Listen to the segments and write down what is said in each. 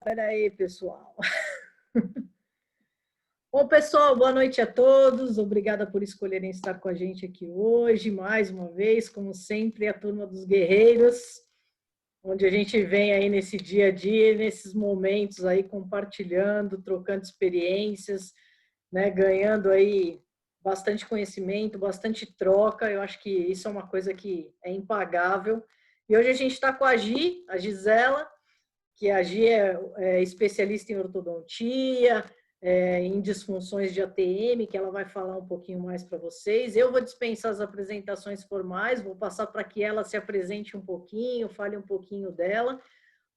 Espera aí, pessoal. Bom, pessoal, boa noite a todos. Obrigada por escolherem estar com a gente aqui hoje, mais uma vez, como sempre, a Turma dos Guerreiros, onde a gente vem aí nesse dia a dia, nesses momentos aí, compartilhando, trocando experiências, né, ganhando aí bastante conhecimento, bastante troca. Eu acho que isso é uma coisa que é impagável. E hoje a gente está com a Gisela, que a Gi é especialista em ortodontia, em disfunções de ATM, que ela vai falar um pouquinho mais para vocês. Eu vou dispensar as apresentações formais, vou passar para que ela se apresente um pouquinho, fale um pouquinho dela,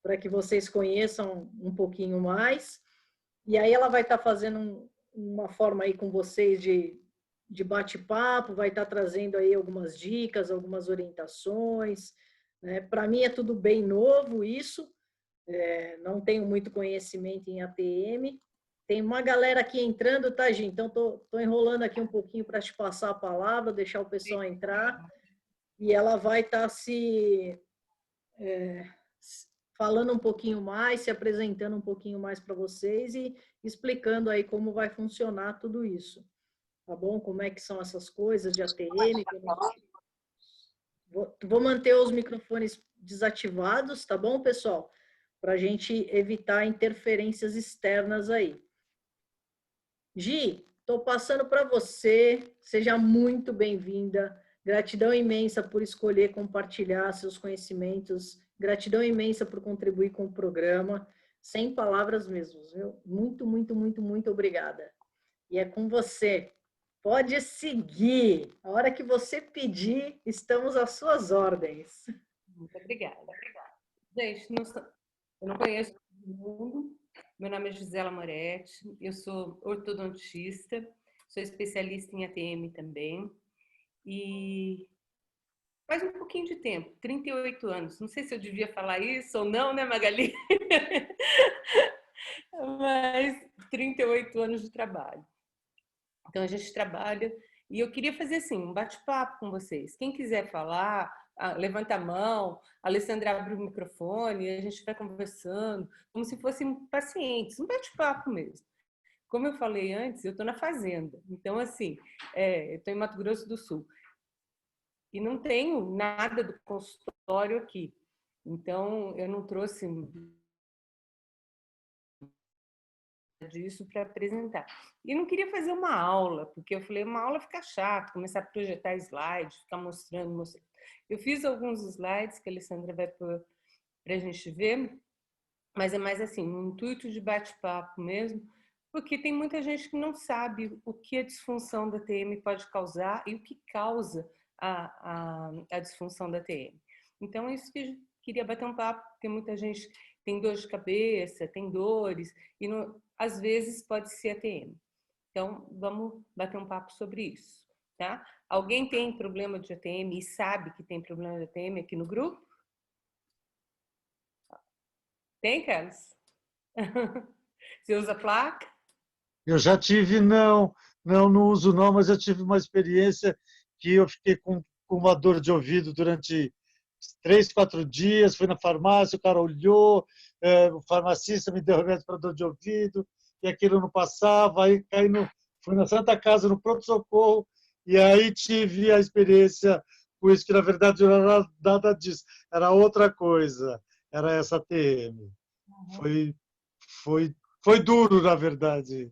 para que vocês conheçam um pouquinho mais. E aí ela vai estar fazendo uma forma aí com vocês de bate-papo, vai estar trazendo aí algumas dicas, algumas orientações, né? Para mim é tudo bem novo isso, não tenho muito conhecimento em ATM. Tem uma galera aqui entrando, tá, Gi? Então, tô enrolando aqui um pouquinho para te passar a palavra, deixar o pessoal entrar, e ela vai estar falando um pouquinho mais, se apresentando um pouquinho mais para vocês e explicando aí como vai funcionar tudo isso. Tá bom? Como é que são essas coisas de ATM. Vou manter os microfones desativados, tá bom, pessoal? Para a gente evitar interferências externas aí. Gi, estou passando para você, seja muito bem-vinda, gratidão imensa por escolher compartilhar seus conhecimentos, gratidão imensa por contribuir com o programa, sem palavras mesmo, viu? Muito, muito, muito, muito obrigada. E é com você, pode seguir, a hora que você pedir, estamos às suas ordens. Muito obrigada. Gente, eu não conheço todo mundo. Meu nome é Gisela Moretti, eu sou ortodontista, sou especialista em ATM também. E faz um pouquinho de tempo, 38 anos. Não sei se eu devia falar isso ou não, né, Magali? Mas 38 anos de trabalho. Então, a gente trabalha. E eu queria fazer assim, um bate-papo com vocês. Quem quiser falar, levanta a mão, a Alessandra abre o microfone, a gente vai conversando, como se fossem pacientes, um bate-papo mesmo. Como eu falei antes, eu estou na fazenda. Então, assim, eu estou em Mato Grosso do Sul. E não tenho nada do consultório aqui. Então, eu não trouxe disso para apresentar. E não queria fazer uma aula, porque eu falei, uma aula fica chato, começar a projetar slides, ficar mostrando. Eu fiz alguns slides que a Alessandra vai pôr para a gente ver, mas é mais assim, um intuito de bate-papo mesmo, porque tem muita gente que não sabe o que a disfunção da TM pode causar e o que causa a disfunção da TM. Então, é isso que eu queria bater um papo, porque muita gente tem dor de cabeça, tem dores, e às vezes pode ser ATM. Então, vamos bater um papo sobre isso, tá? Alguém tem problema de ATM e sabe que tem problema de ATM aqui no grupo? Tem, Carlos? Você usa placa? Eu já tive, não uso não, mas eu tive uma experiência que eu fiquei com uma dor de ouvido durante 3, 4 dias, fui na farmácia, o cara olhou, o farmacista me deu remédio para dor de ouvido, e aquilo não passava, aí fui na Santa Casa, no pronto-socorro, e aí tive a experiência com isso, que na verdade não era nada disso, era outra coisa, era essa TM. Foi, foi duro, na verdade.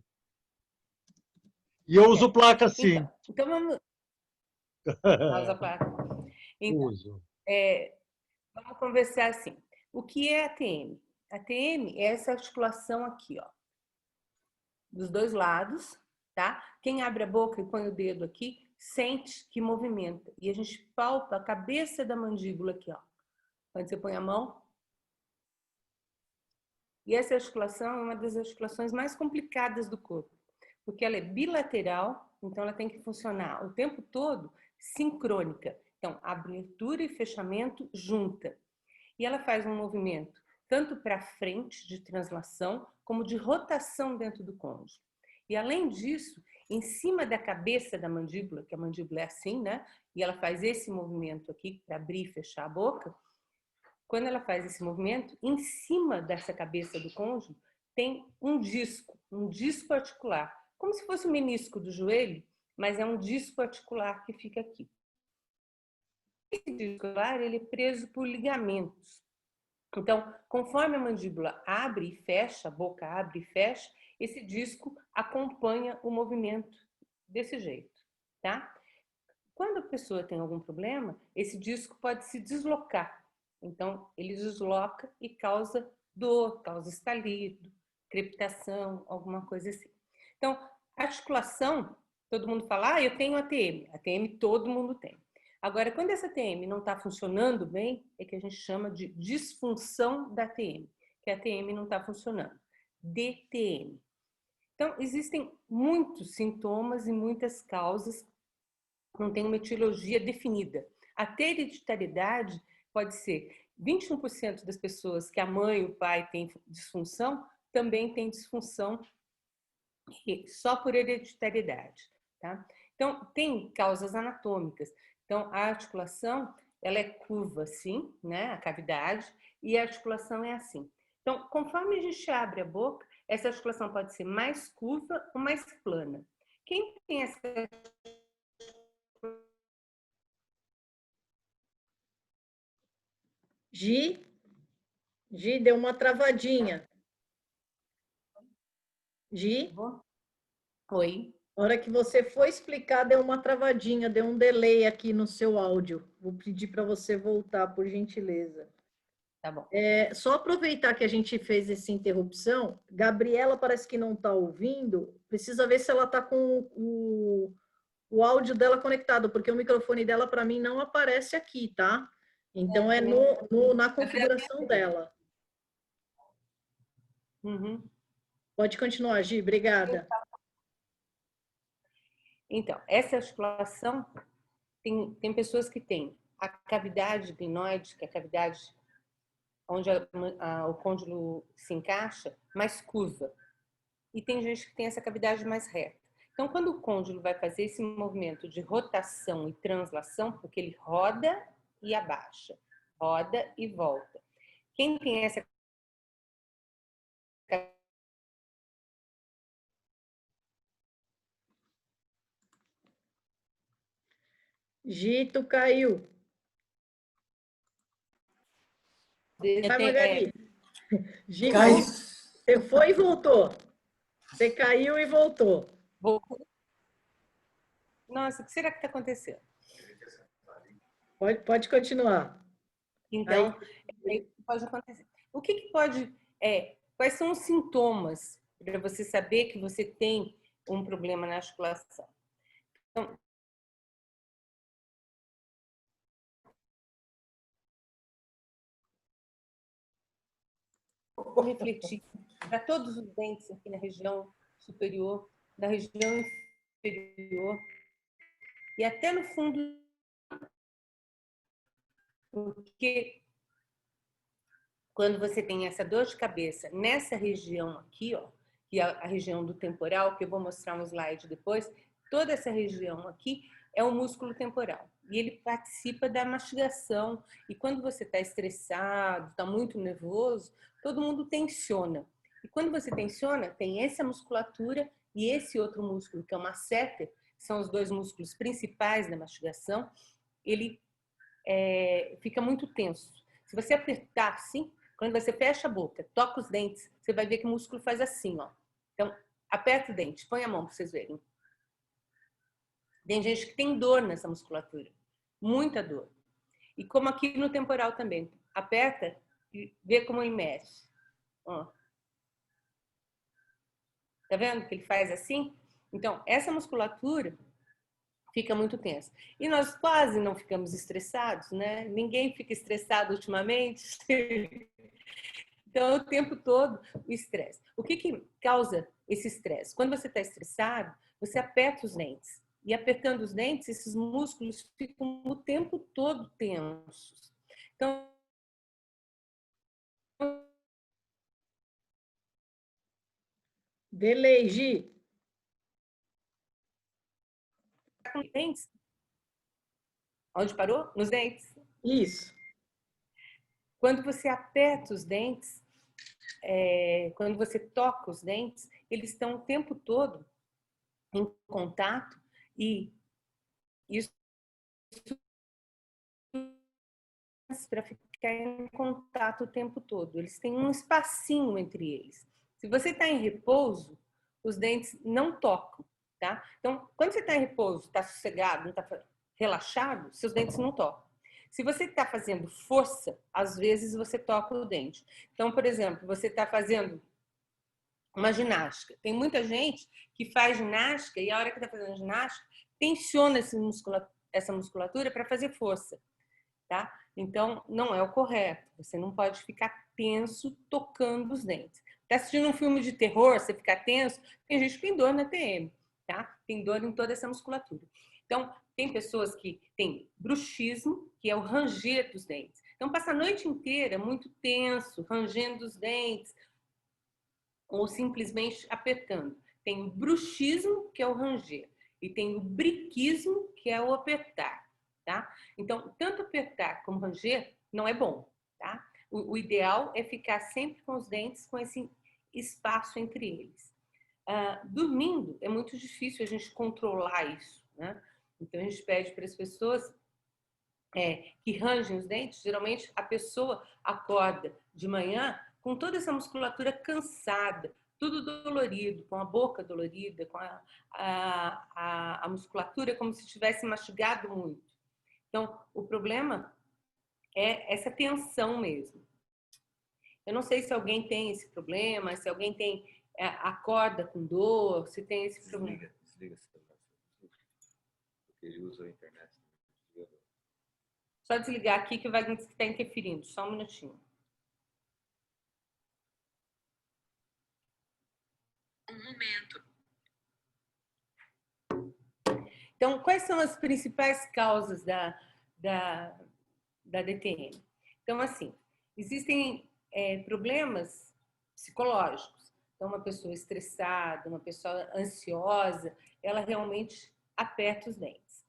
E eu uso placa, sim. Então vamos... Usa placa. Então, Uso. vamos conversar assim. O que é ATM? ATM é essa articulação aqui, ó, dos dois lados, tá? Quem abre a boca e põe o dedo aqui, sente que movimenta. E a gente palpa a cabeça da mandíbula aqui, ó. Quando você põe a mão. E essa articulação é uma das articulações mais complicadas do corpo, porque ela é bilateral, então ela tem que funcionar o tempo todo sincrônica. Então, abertura e fechamento junta. E ela faz um movimento tanto para frente de translação, como de rotação dentro do côndilo. E além disso, em cima da cabeça da mandíbula, que a mandíbula é assim, né? E ela faz esse movimento aqui para abrir e fechar a boca, quando ela faz esse movimento, em cima dessa cabeça do cônjuge tem um disco articular, como se fosse o menisco do joelho, mas é um disco articular que fica aqui. Esse disco articular, ele é preso por ligamentos. Então, conforme a mandíbula abre e fecha, a boca abre e fecha, esse disco acompanha o movimento desse jeito, tá? Quando a pessoa tem algum problema, esse disco pode se deslocar. Então, ele desloca e causa dor, causa estalido, crepitação, alguma coisa assim. Então, articulação, todo mundo fala, eu tenho ATM. ATM todo mundo tem. Agora, quando essa ATM não está funcionando bem, é que a gente chama de disfunção da ATM, que a ATM não está funcionando. DTM. Então, existem muitos sintomas e muitas causas, não tem uma etiologia definida. Até hereditariedade pode ser 21% das pessoas que a mãe e o pai têm disfunção, também tem disfunção só por hereditariedade, tá? Então, tem causas anatômicas. Então, a articulação, ela é curva assim, né? A cavidade, e a articulação é assim. Então, conforme a gente abre a boca, essa articulação pode ser mais curva ou mais plana. Quem tem essa Gi, deu uma travadinha. Gi, Oi. na hora que você foi explicar, deu uma travadinha, deu um delay aqui no seu áudio. Vou pedir para você voltar, por gentileza. Tá bom. Só aproveitar que a gente fez essa interrupção, Gabriela parece que não está ouvindo, precisa ver se ela está com o áudio dela conectado, porque o microfone dela, para mim, não aparece aqui, tá? Então, na configuração dela. Uhum. Pode continuar, Gi, obrigada. Então, essa articulação, tem pessoas que têm a cavidade glenoide, que é a cavidade onde o côndilo se encaixa, mais curva. E tem gente que tem essa cavidade mais reta. Então, quando o côndilo vai fazer esse movimento de rotação e translação, porque ele roda e abaixa, roda e volta. Quem tem essa Gito caiu. Vai, Magali. Gito, você foi e voltou. Você caiu e voltou. Nossa, o que será que está acontecendo? Pode continuar. Então, pode acontecer. O que pode... quais são os sintomas para você saber que você tem um problema na articulação? Então, vou refletir para todos os dentes aqui na região superior, na região inferior e até no fundo, porque quando você tem essa dor de cabeça nessa região aqui, ó, que é a região do temporal, que eu vou mostrar um slide depois, toda essa região aqui é o músculo temporal. E ele participa da mastigação. E quando você está estressado, está muito nervoso, todo mundo tensiona. E quando você tensiona, tem essa musculatura e esse outro músculo, que é o masseter, são os dois músculos principais da mastigação, ele fica muito tenso. Se você apertar assim, quando você fecha a boca, toca os dentes, você vai ver que o músculo faz assim, ó. Então, aperta o dente, põe a mão para vocês verem. Tem gente que tem dor nessa musculatura, muita dor. E como aqui no temporal também, aperta e vê como ele mexe. Ó. Tá vendo que ele faz assim? Então, essa musculatura fica muito tensa. E nós quase não ficamos estressados, né? Ninguém fica estressado ultimamente. Então, o tempo todo, o estresse. O que causa esse estresse? Quando você está estressado, você aperta os dentes. E apertando os dentes, esses músculos ficam o tempo todo tensos. Então, Delay, Gi. dentes. Onde parou? Nos dentes. Isso. Quando você aperta os dentes, quando você toca os dentes, eles estão o tempo todo em contato e isso para ficar em contato o tempo todo. Eles têm um espacinho entre eles. Se você está em repouso, os dentes não tocam, tá? Então, quando você está em repouso, está sossegado, não está relaxado, seus dentes não tocam. Se você está fazendo força, às vezes você toca o dente. Então, por exemplo, você está fazendo uma ginástica. Tem muita gente que faz ginástica e a hora que está fazendo ginástica, tensiona essa musculatura para fazer força, tá? Então, não é o correto. Você não pode ficar tenso tocando os dentes. Está assistindo um filme de terror, você fica tenso, tem gente que tem dor na TM, tá? Tem dor em toda essa musculatura. Então, tem pessoas que têm bruxismo, que é o ranger dos dentes. Então, passa a noite inteira muito tenso, rangendo os dentes, ou simplesmente apertando. Tem o bruxismo, que é o ranger, e tem o briquismo, que é o apertar, tá? Então, tanto apertar como ranger não é bom, tá? O ideal é ficar sempre com os dentes com esse espaço entre eles. Dormindo, é muito difícil a gente controlar isso, né? Então, a gente pede para as pessoas que rangem os dentes. Geralmente, a pessoa acorda de manhã com toda essa musculatura cansada, tudo dolorido, com a boca dolorida, com a musculatura como se tivesse mastigado muito. Então, o problema é essa tensão mesmo. Eu não sei se alguém tem esse problema, se alguém tem acorda com dor, se tem esse problema. Desliga esse celular. Porque ele usa a internet. Só desligar aqui que vai estar interferindo. Só um minutinho. Um momento. Então, quais são as principais causas da DTM? Então, assim, existem problemas psicológicos. Então, uma pessoa estressada, uma pessoa ansiosa, ela realmente aperta os dentes.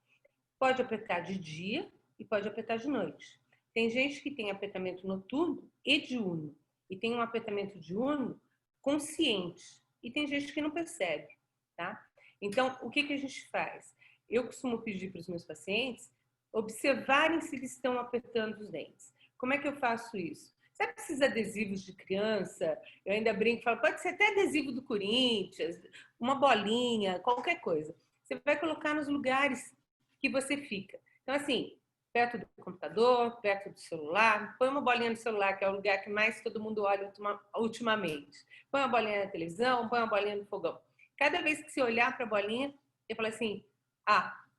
Pode apertar de dia e pode apertar de noite. Tem gente que tem apertamento noturno e diurno, e tem um apertamento diurno consciente, e tem gente que não percebe, tá? Então, o que a gente faz? Eu costumo pedir para os meus pacientes observarem se eles estão apertando os dentes. Como é que eu faço isso? Sabe esses adesivos de criança? Eu ainda brinco e falo, pode ser até adesivo do Corinthians, uma bolinha, qualquer coisa. Você vai colocar nos lugares que você fica. Então, assim, perto do computador, perto do celular, põe uma bolinha no celular, que é o lugar que mais todo mundo olha ultimamente. Põe uma bolinha na televisão, põe uma bolinha no fogão. Cada vez que você olhar para a bolinha, você fala assim,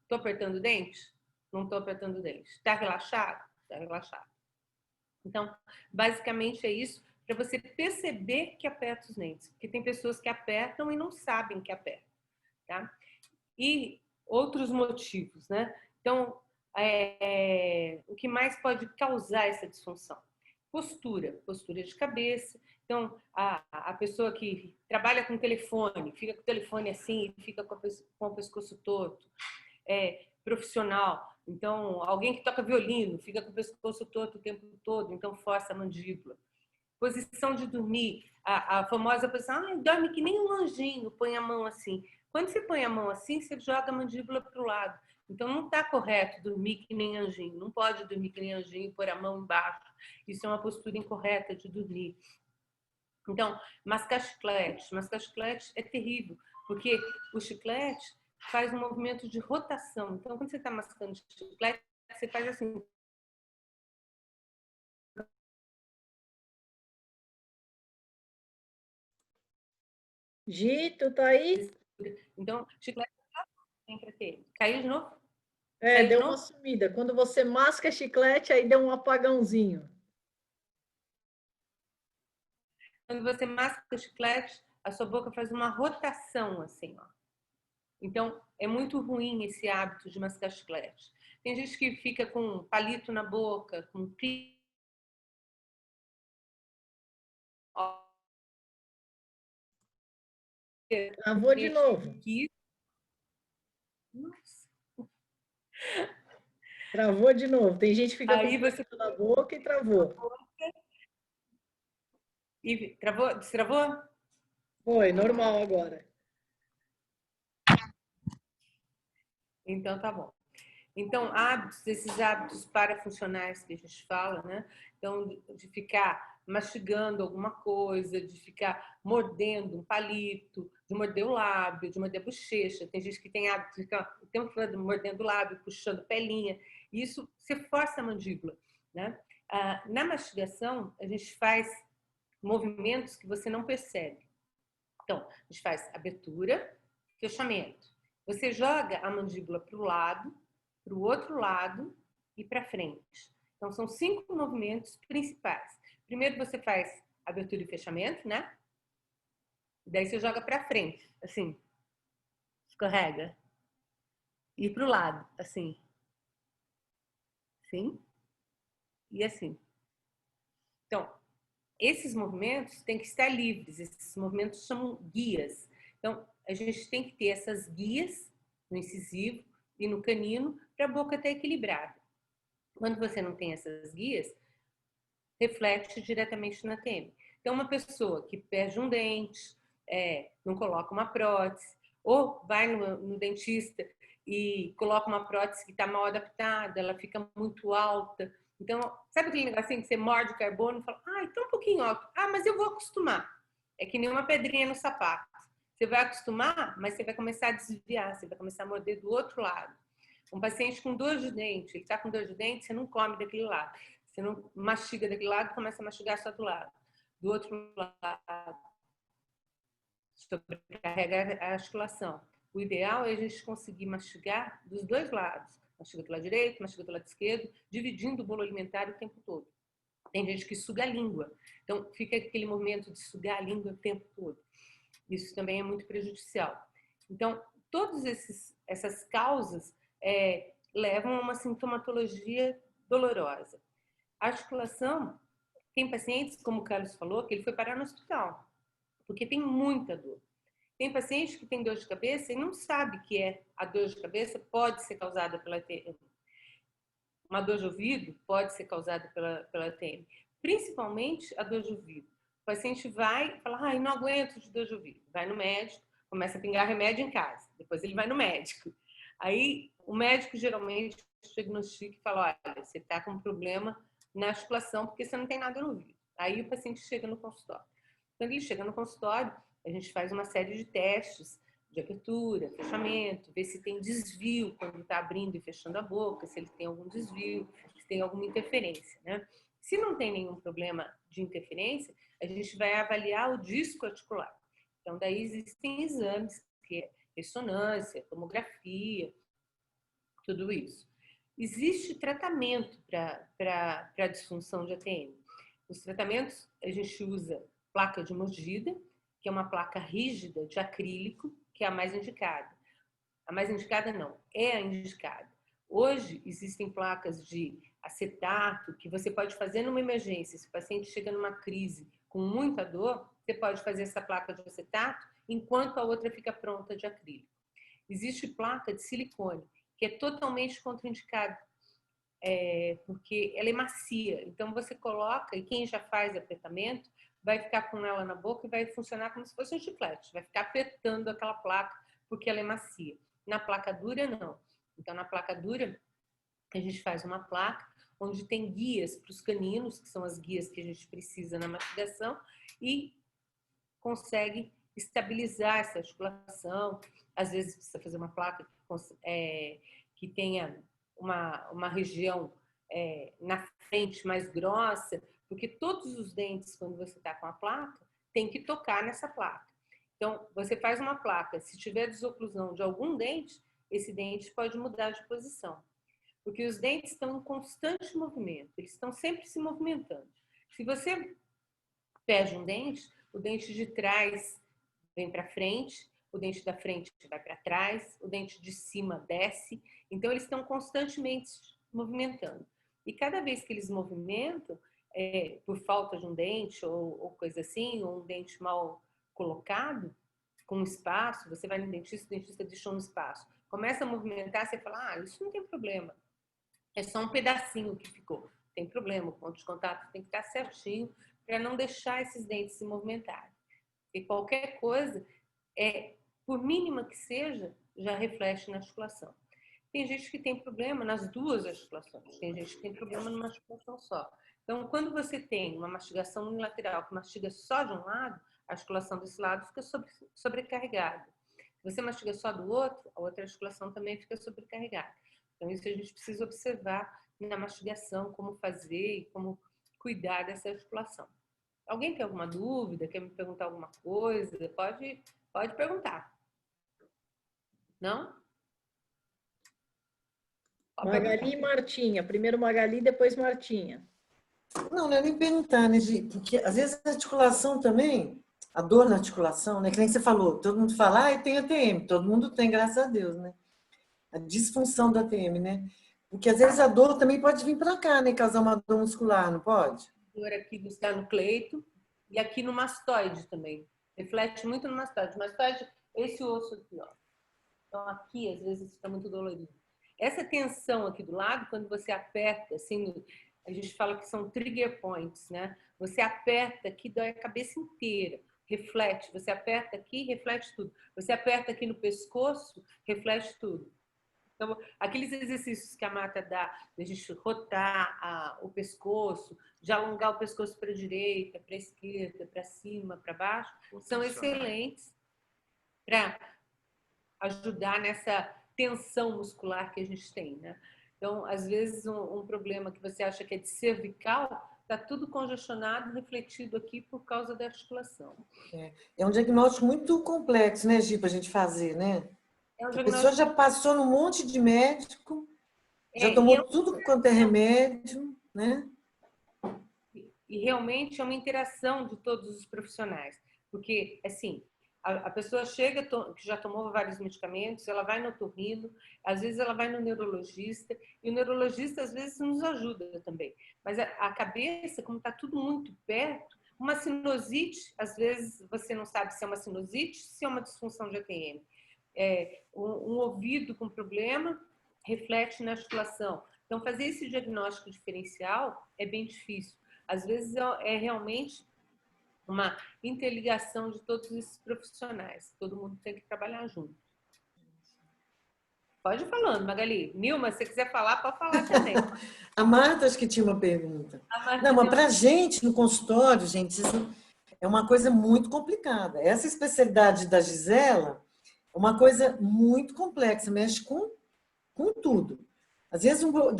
estou apertando o dente? Não estou apertando o dente. Está relaxado? Está relaxado. Então, basicamente é isso, para você perceber que aperta os dentes. Porque tem pessoas que apertam e não sabem que apertam, tá? E outros motivos, né? Então, o que mais pode causar essa disfunção? Postura de cabeça. Então, a pessoa que trabalha com telefone, fica com o telefone assim, fica com o pescoço torto. Profissional. Então, alguém que toca violino, fica com o pescoço torto o tempo todo, então força a mandíbula. Posição de dormir. A famosa posição, dorme que nem um anjinho, põe a mão assim. Quando você põe a mão assim, você joga a mandíbula para o lado. Então, não está correto dormir que nem anjinho. Não pode dormir que nem anjinho e pôr a mão embaixo. Isso é uma postura incorreta de dormir. Então, mascar chiclete. Mascar chiclete é terrível, porque o chiclete faz um movimento de rotação. Então, quando você está mascando chiclete, você faz assim. Gi, tu tá aí? Então, chiclete tem para ter. Caiu de novo? Deu uma sumida. Quando você masca chiclete, aí deu um apagãozinho. Quando você masca o chiclete, a sua boca faz uma rotação assim, ó. Então, é muito ruim esse hábito de mascar chiclete. Tem gente que fica com palito na boca, com Travou de novo. Nossa. Travou de novo. Tem gente que fica aí com palito na boca e travou. E travou? Destravou? Foi, normal agora. Então, tá bom. Então, hábitos, esses hábitos parafuncionais que a gente fala, né? Então, de ficar mastigando alguma coisa, de ficar mordendo um palito, de morder o lábio, de morder a bochecha. Tem gente que tem hábito de ficar o tempo todo mordendo o lábio, puxando pelinha. Isso você força a mandíbula, né? Na mastigação, a gente faz movimentos que você não percebe. Então, a gente faz abertura, fechamento. Você joga a mandíbula para o lado, para o outro lado e para frente. Então, são 5 movimentos principais. Primeiro você faz abertura e fechamento, né? E daí você joga para frente, assim. Escorrega. E para o lado, assim. Assim. E assim. Então, esses movimentos têm que estar livres. Esses movimentos chamam guias. Então, a gente tem que ter essas guias no incisivo e no canino para a boca estar equilibrada. Quando você não tem essas guias, reflete diretamente na TM. Então, uma pessoa que perde um dente, não coloca uma prótese, ou vai no dentista e coloca uma prótese que está mal adaptada, ela fica muito alta. Então, sabe aquele negocinho que você morde o carbono e fala, então um pouquinho alto. Mas eu vou acostumar. É que nem uma pedrinha no sapato. Você vai acostumar, mas você vai começar a desviar, você vai começar a morder do outro lado. Um paciente com dor de dente, ele está com dor de dente, você não come daquele lado. Você não mastiga daquele lado, começa a mastigar só do lado. Do outro lado, sobrecarrega a articulação. O ideal é a gente conseguir mastigar dos dois lados. Mastiga do lado direito, mastiga do lado esquerdo, dividindo o bolo alimentar o tempo todo. Tem gente que suga a língua. Então, fica aquele movimento de sugar a língua o tempo todo. Isso também é muito prejudicial. Então, todas essas causas levam a uma sintomatologia dolorosa. A articulação, tem pacientes, como o Carlos falou, que ele foi parar no hospital, porque tem muita dor. Tem paciente que tem dor de cabeça e não sabe que a dor de cabeça pode ser causada pela TM. Uma dor de ouvido pode ser causada pela TM. Principalmente a dor de ouvido. O paciente vai e fala, não aguento de dor de ouvido. Vai no médico, começa a pingar remédio em casa. Depois ele vai no médico. Aí o médico geralmente diagnostica e fala, olha, você está com um problema na articulação porque você não tem nada no ouvido. Aí o paciente chega no consultório. Quando ele chega no consultório, a gente faz uma série de testes de abertura, fechamento, ver se tem desvio quando está abrindo e fechando a boca, se ele tem algum desvio, se tem alguma interferência, né? Se não tem nenhum problema de interferência, a gente vai avaliar o disco articular. Então, daí existem exames, que é ressonância, tomografia, tudo isso. Existe tratamento para a disfunção de ATM. Os tratamentos, a gente usa placa de mordida, que é uma placa rígida de acrílico, que é a mais indicada. A mais indicada não, é a indicada. Hoje existem placas de acetato que você pode fazer numa emergência. Se o paciente chega numa crise com muita dor, você pode fazer essa placa de acetato enquanto a outra fica pronta de acrílico. Existe placa de silicone, que é totalmente contraindicada, porque ela é macia. Então você coloca, e quem já faz apertamento vai ficar com ela na boca e vai funcionar como se fosse um chiclete. Vai ficar apertando aquela placa porque ela é macia. Na placa dura, não. Então, na placa dura, a gente faz uma placa onde tem guias para os caninos, que são as guias que a gente precisa na mastigação, e consegue estabilizar essa articulação. Às vezes, precisa fazer uma placa que tenha uma região na frente mais grossa, porque todos os dentes, quando você está com a placa, tem que tocar nessa placa. Então, você faz uma placa, se tiver desoclusão de algum dente, esse dente pode mudar de posição. Porque os dentes estão em constante movimento, eles estão sempre se movimentando. Se você perde um dente, o dente de trás vem para frente, o dente da frente vai para trás, o dente de cima desce. Então, eles estão constantemente movimentando. E cada vez que eles movimentam, por falta de um dente ou coisa assim, ou um dente mal colocado, com espaço, você vai no dentista, o dentista deixou um espaço. Começa a movimentar, você fala, isso não tem problema. É só um pedacinho que ficou. Tem problema, o ponto de contato tem que estar certinho para não deixar esses dentes se movimentarem. E qualquer coisa, por mínima que seja, já reflete na articulação. Tem gente que tem problema nas duas articulações, tem gente que tem problema numa articulação só. Então, quando você tem uma mastigação unilateral que mastiga só de um lado, a articulação desse lado fica sobrecarregada. Se você mastiga só do outro, a outra articulação também fica sobrecarregada. Então, isso a gente precisa observar na mastigação, como fazer e como cuidar dessa articulação. Alguém tem alguma dúvida? Quer me perguntar alguma coisa? Pode perguntar. Não? Magali e Martinha. Primeiro Magali, depois Martinha. Não é nem perguntar, né, Gi? Porque às vezes a articulação também, a dor na articulação, né? Que nem você falou, todo mundo fala, eu tenho ATM, todo mundo tem, graças a Deus, né? A disfunção da ATM, né? Porque às vezes a dor também pode vir para cá, né? Causar uma dor muscular, não pode? Dor aqui está no cleito e aqui no mastoide também. Reflete muito no mastoide. O mastoide, esse osso aqui, ó. Então aqui, às vezes, fica muito dolorido. Essa tensão aqui do lado, quando você aperta, assim, a gente fala que são trigger points, né? Você aperta aqui, dói a cabeça inteira. Reflete. Você aperta aqui, reflete tudo. Você aperta aqui no pescoço, reflete tudo. Então, aqueles exercícios que a Marta dá, de a gente rotar o pescoço, de alongar o pescoço para a direita, para a esquerda, para cima, para baixo, são excelentes para ajudar nessa tensão muscular que a gente tem, né? Então, às vezes, um problema que você acha que é de cervical, está tudo congestionado, refletido aqui por causa da articulação. É um diagnóstico muito complexo, né, Gi, para a gente fazer, né? A pessoa já passou num monte de médico, já tomou tudo quanto é remédio, né? E realmente é uma interação de todos os profissionais. Porque, assim, a pessoa chega, que já tomou vários medicamentos, ela vai no otorrino, às vezes ela vai no neurologista, e o neurologista, às vezes, nos ajuda também. Mas a cabeça, como está tudo muito perto, uma sinusite, às vezes você não sabe se é uma sinusite, se é uma disfunção de ATM. Um ouvido com problema reflete na articulação. Então, fazer esse diagnóstico diferencial é bem difícil. Às vezes é realmente uma interligação de todos esses profissionais. Todo mundo tem que trabalhar junto. Pode ir falando, Magali. Nilma, se você quiser falar, pode falar também. A Marta, acho que tinha uma pergunta. Não, mas para a gente, no consultório, gente, isso é uma coisa muito complicada. Essa especialidade da Gisela é uma coisa muito complexa, mexe com tudo. Às vezes, uma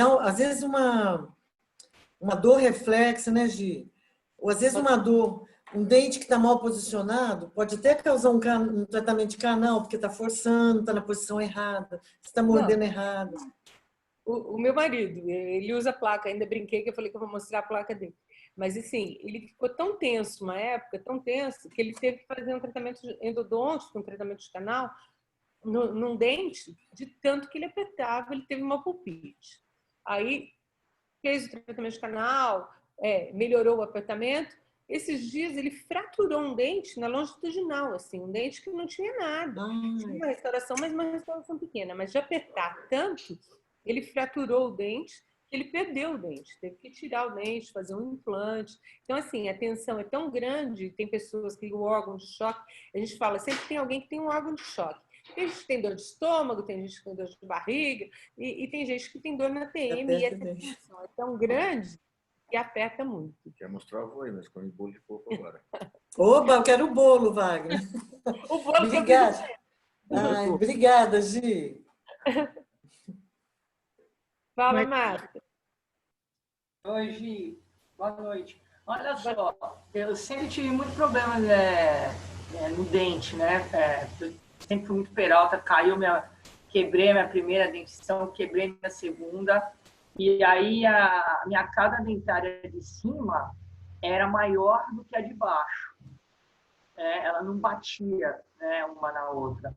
dor reflexa, né, Gi? Ou às vezes uma dor, um dente que está mal posicionado, pode até causar um tratamento de canal, porque está forçando, está na posição errada, está mordendo errado. O meu marido, ele usa placa, ainda brinquei que eu falei que eu vou mostrar a placa dele. Mas, assim, ele ficou tão tenso uma época, tão tenso, que ele teve que fazer um tratamento endodôntico, um tratamento de canal, num dente, de tanto que ele apertava, ele teve uma pulpite. Aí, fez o tratamento de canal, melhorou o apertamento. Esses dias, ele fraturou um dente na longitudinal, assim, um dente que não tinha nada. Tinha uma restauração, mas uma restauração pequena. Mas de apertar tanto, ele fraturou o dente, ele perdeu o dente, teve que tirar o dente, fazer um implante. Então, assim, a tensão é tão grande, tem pessoas que têm um órgão de choque, a gente fala, sempre tem alguém que tem um órgão de choque. Tem gente que tem dor de estômago, tem gente que tem dor de barriga, e tem gente que tem dor na TM, e essa tensão é tão grande que aperta muito. Quer mostrar o avô aí, mas come bolo de coco agora. Oba, eu quero o bolo, Wagner. O bolo obrigada. Obrigada, Gi. Fala, Marta. Oi, Gi. Boa noite. Olha só, eu sempre tive muito problema no dente, né? Eu sempre fui muito peralta, quebrei a minha primeira dentição, quebrei minha segunda, e aí a minha casa dentária de cima era maior do que a de baixo. Ela não batia, né, uma na outra.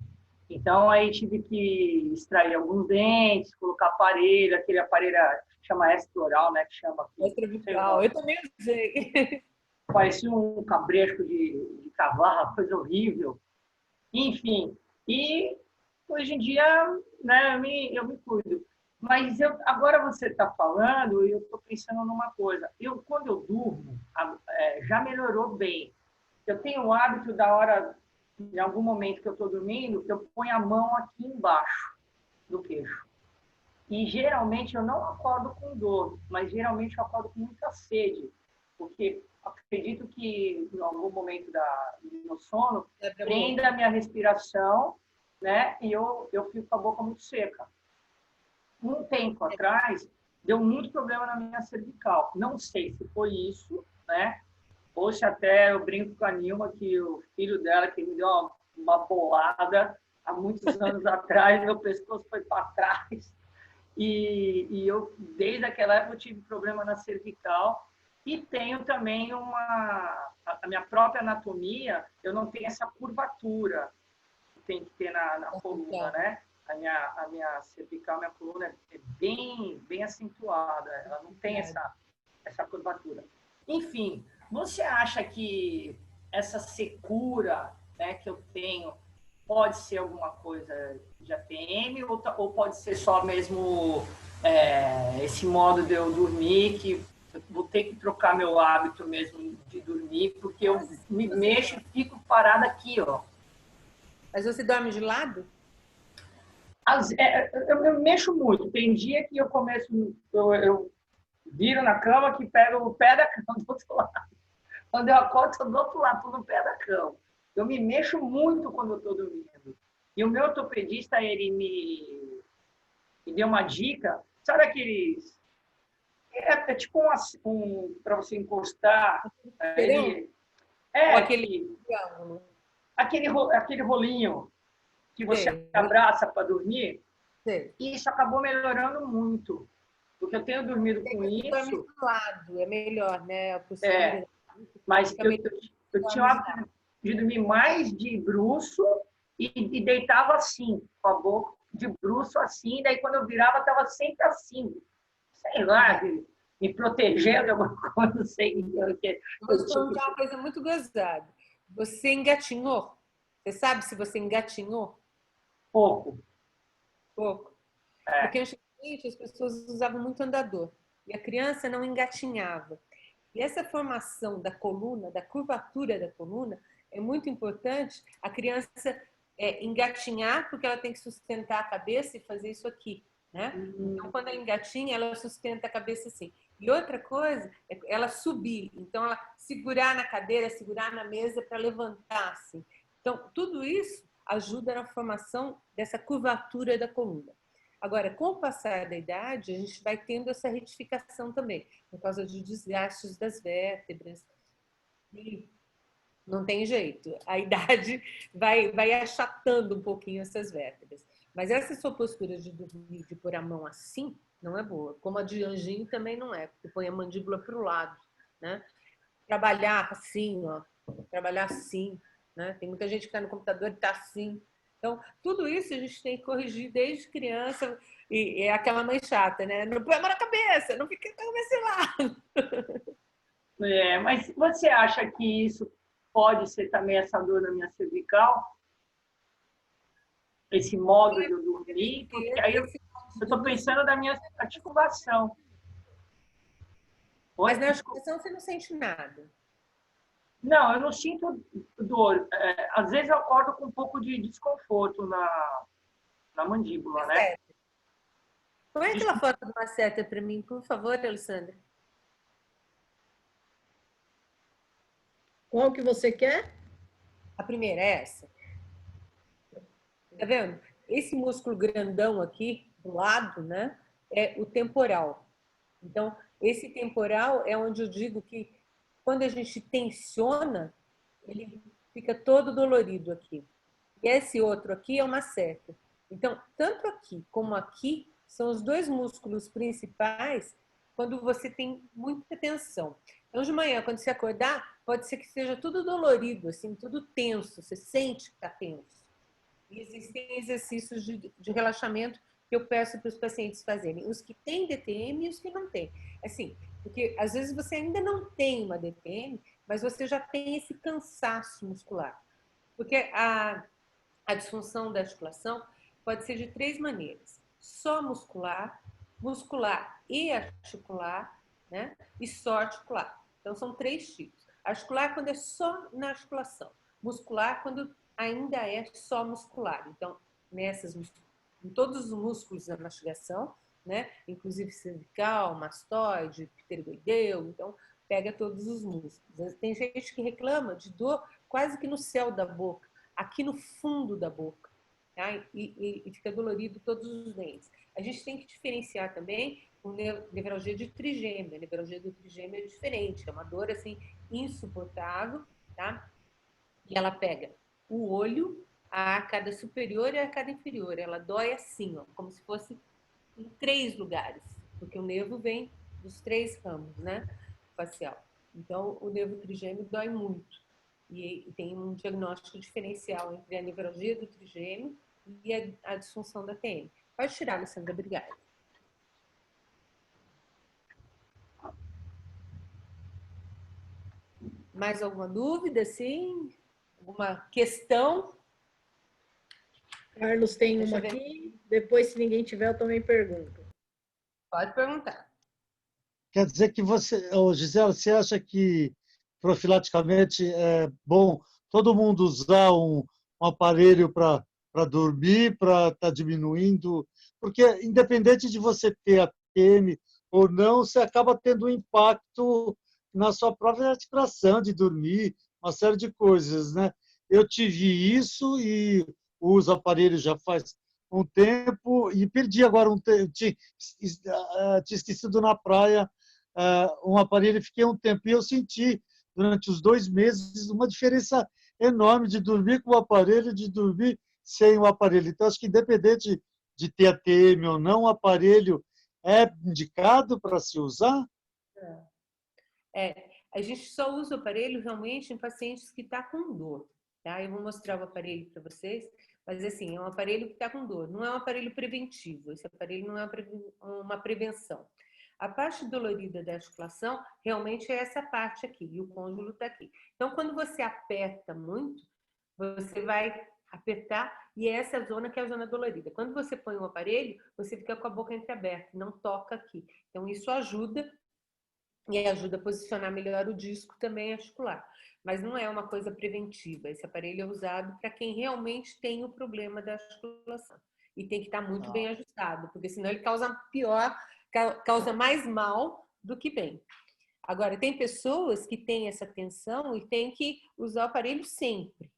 Então, aí tive que extrair alguns dentes, colocar aparelho, aquele aparelho que chama extra-oral, né? Que chama... Extra-vital, eu também usei. Parecia um cabresto de cavalo, coisa horrível. Enfim, e hoje em dia, né, eu me cuido. Mas agora você está falando e eu estou pensando numa coisa. Quando eu durmo, já melhorou bem. Eu tenho o hábito da hora, em algum momento que eu estou dormindo, eu ponho a mão aqui embaixo do queixo. E geralmente eu não acordo com dor, mas geralmente eu acordo com muita sede, porque acredito que em algum momento do meu sono prenda a minha respiração, né? E eu fico com a boca muito seca. Um tempo atrás, deu muito problema na minha cervical. Não sei se foi isso, né? Ou se até eu brinco com a Nilma, que o filho dela, que me deu uma bolada há muitos anos atrás, meu pescoço foi para trás. E eu, desde aquela época, eu tive problema na cervical. E tenho também a minha própria anatomia, eu não tenho essa curvatura que tem que ter na coluna, né? A minha cervical, minha coluna é bem acentuada, ela não tem essa curvatura. Enfim, você acha que essa secura, né, que eu tenho pode ser alguma coisa de ATM ou pode ser só mesmo esse modo de eu dormir, que eu vou ter que trocar meu hábito mesmo de dormir, porque eu me mexo e fico parada aqui, ó. Mas você dorme de lado? Eu mexo muito. Tem dia que eu começo, eu viro na cama que pego o pé da cama do outro lado. Quando eu acordo, estou do outro lado, estou no pé da cama. Eu me mexo muito quando eu estou dormindo. E o meu ortopedista, ele me deu uma dica. Sabe aqueles... É tipo para você encostar. Aquele rolinho que você abraça para dormir. E isso acabou melhorando muito. Porque eu tenho dormido com isso. Dorme do lado, é melhor, né? Mas eu tinha o hábito de dormir mais de bruço e deitava assim, com a boca de bruço assim, daí quando eu virava estava sempre assim, sei lá, me protegendo de alguma coisa, não sei o que. Vou te perguntar uma coisa muito gozada. Você engatinhou? Você sabe se você engatinhou? Pouco. Porque antigamente as pessoas usavam muito andador e a criança não engatinhava. E essa formação da coluna, da curvatura da coluna, é muito importante a criança engatinhar, porque ela tem que sustentar a cabeça e fazer isso aqui, né? Então, quando ela engatinha, ela sustenta a cabeça assim. E outra coisa é ela subir. Então, ela segurar na cadeira, segurar na mesa para levantar assim. Então, tudo isso ajuda na formação dessa curvatura da coluna. Agora, com o passar da idade, a gente vai tendo essa retificação também, por causa de desgastes das vértebras. E não tem jeito, a idade vai achatando um pouquinho essas vértebras. Mas essa sua postura de dormir, de pôr a mão assim, não é boa. Como a de anjinho também não é, porque põe a mandíbula para o lado, né? Trabalhar assim, ó, trabalhar assim, né? Tem muita gente que está no computador e está assim. Então, tudo isso a gente tem que corrigir desde criança. E é aquela mãe chata, né? Não põe a mão na cabeça, não fica com a cabeça lá. Mas você acha que isso pode ser também essa dor na minha cervical? Esse modo de eu dormir? Porque aí eu estou pensando da minha articulação. Mas na articulação você não sente nada? Não, eu não sinto dor. Às vezes eu acordo com um pouco de desconforto na mandíbula, né? Põe aquela foto do maceta para mim, por favor, Alessandra. Qual que você quer? A primeira é essa. Tá vendo? Esse músculo grandão aqui, do lado, né? É o temporal. Então, esse temporal é onde eu digo que quando a gente tensiona, ele fica todo dolorido aqui. E esse outro aqui é uma seta. Então, tanto aqui como aqui são os dois músculos principais quando você tem muita tensão. Então, de manhã, quando você acordar, pode ser que seja tudo dolorido, assim, tudo tenso. Você sente que está tenso. E existem exercícios de relaxamento que eu peço para os pacientes fazerem. Os que têm DTM e os que não têm. Assim, porque às vezes você ainda não tem uma DTM, mas você já tem esse cansaço muscular. Porque a disfunção da articulação pode ser de 3 maneiras. Só muscular, muscular e articular, né? E só articular. Então, são 3 tipos. Articular quando é só na articulação. Muscular quando ainda é só muscular. Então, em todos os músculos da mastigação, né? Inclusive cervical, mastoide, pterygoideu. Então, pega todos os músculos. Tem gente que reclama de dor quase que no céu da boca, aqui no fundo da boca, tá? E fica dolorido todos os dentes. A gente tem que diferenciar também com nevralgia de trigêmeo. A nevralgia do trigêmeo é diferente, é uma dor assim insuportável, tá? E ela pega o olho, a arcada superior e a arcada inferior. Ela dói assim, ó, como se fosse em 3 lugares, porque o nervo vem dos 3 ramos, né, facial. Então, o nervo trigêmeo dói muito. E tem um diagnóstico diferencial entre a nevralgia do trigêmeo e a disfunção da TM. Pode tirar, Alessandra, obrigada. Mais alguma dúvida, sim? Alguma questão? Carlos tem uma aqui, depois, se ninguém tiver, eu também pergunto. Pode perguntar. Quer dizer que você, Gisela, você acha que profilaticamente é bom todo mundo usar um aparelho para dormir, para estar diminuindo? Porque, independente de você ter a TM ou não, você acaba tendo um impacto na sua própria articulação de dormir, uma série de coisas, né? Eu tive isso e uso aparelho já faz um tempo e perdi agora um tempo. Tinha esquecido na praia um aparelho e fiquei um tempo. E eu senti, durante os 2 meses, uma diferença enorme de dormir com o aparelho e de dormir sem o aparelho. Então, acho que independente de ter ATM ou não, o aparelho é indicado para se usar? A gente só usa o aparelho realmente em pacientes que estão com dor. Tá? Eu vou mostrar o aparelho para vocês, mas assim, é um aparelho que está com dor, não é um aparelho preventivo, esse aparelho não é uma prevenção. A parte dolorida da articulação realmente é essa parte aqui, e o cônjulo está aqui. Então, quando você aperta muito, você vai apertar, e é essa zona que é a zona dolorida. Quando você põe o aparelho, você fica com a boca entreaberta, não toca aqui. Então, isso ajuda, e ajuda a posicionar melhor o disco também articular. Mas não é uma coisa preventiva. Esse aparelho é usado para quem realmente tem o problema da articulação. E tem que estar muito bem ajustado, porque senão ele causa mais mal do que bem. Agora, tem pessoas que têm essa tensão e tem que usar o aparelho sempre,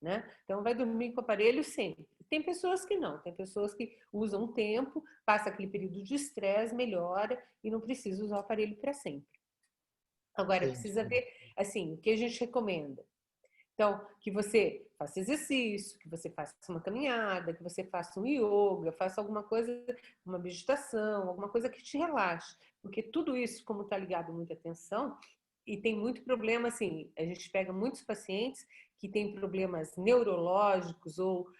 né? Então, vai dormir com o aparelho sempre. Tem pessoas que não, tem pessoas que usam um tempo, passa aquele período de estresse, melhora e não precisa usar o aparelho para sempre. Agora, precisa ver, assim, o que a gente recomenda. Então, que você faça exercício, que você faça uma caminhada, que você faça um yoga, faça alguma coisa, uma meditação, alguma coisa que te relaxe. Porque tudo isso, como está ligado à muita atenção, e tem muito problema, assim, a gente pega muitos pacientes que têm problemas neurológicos ou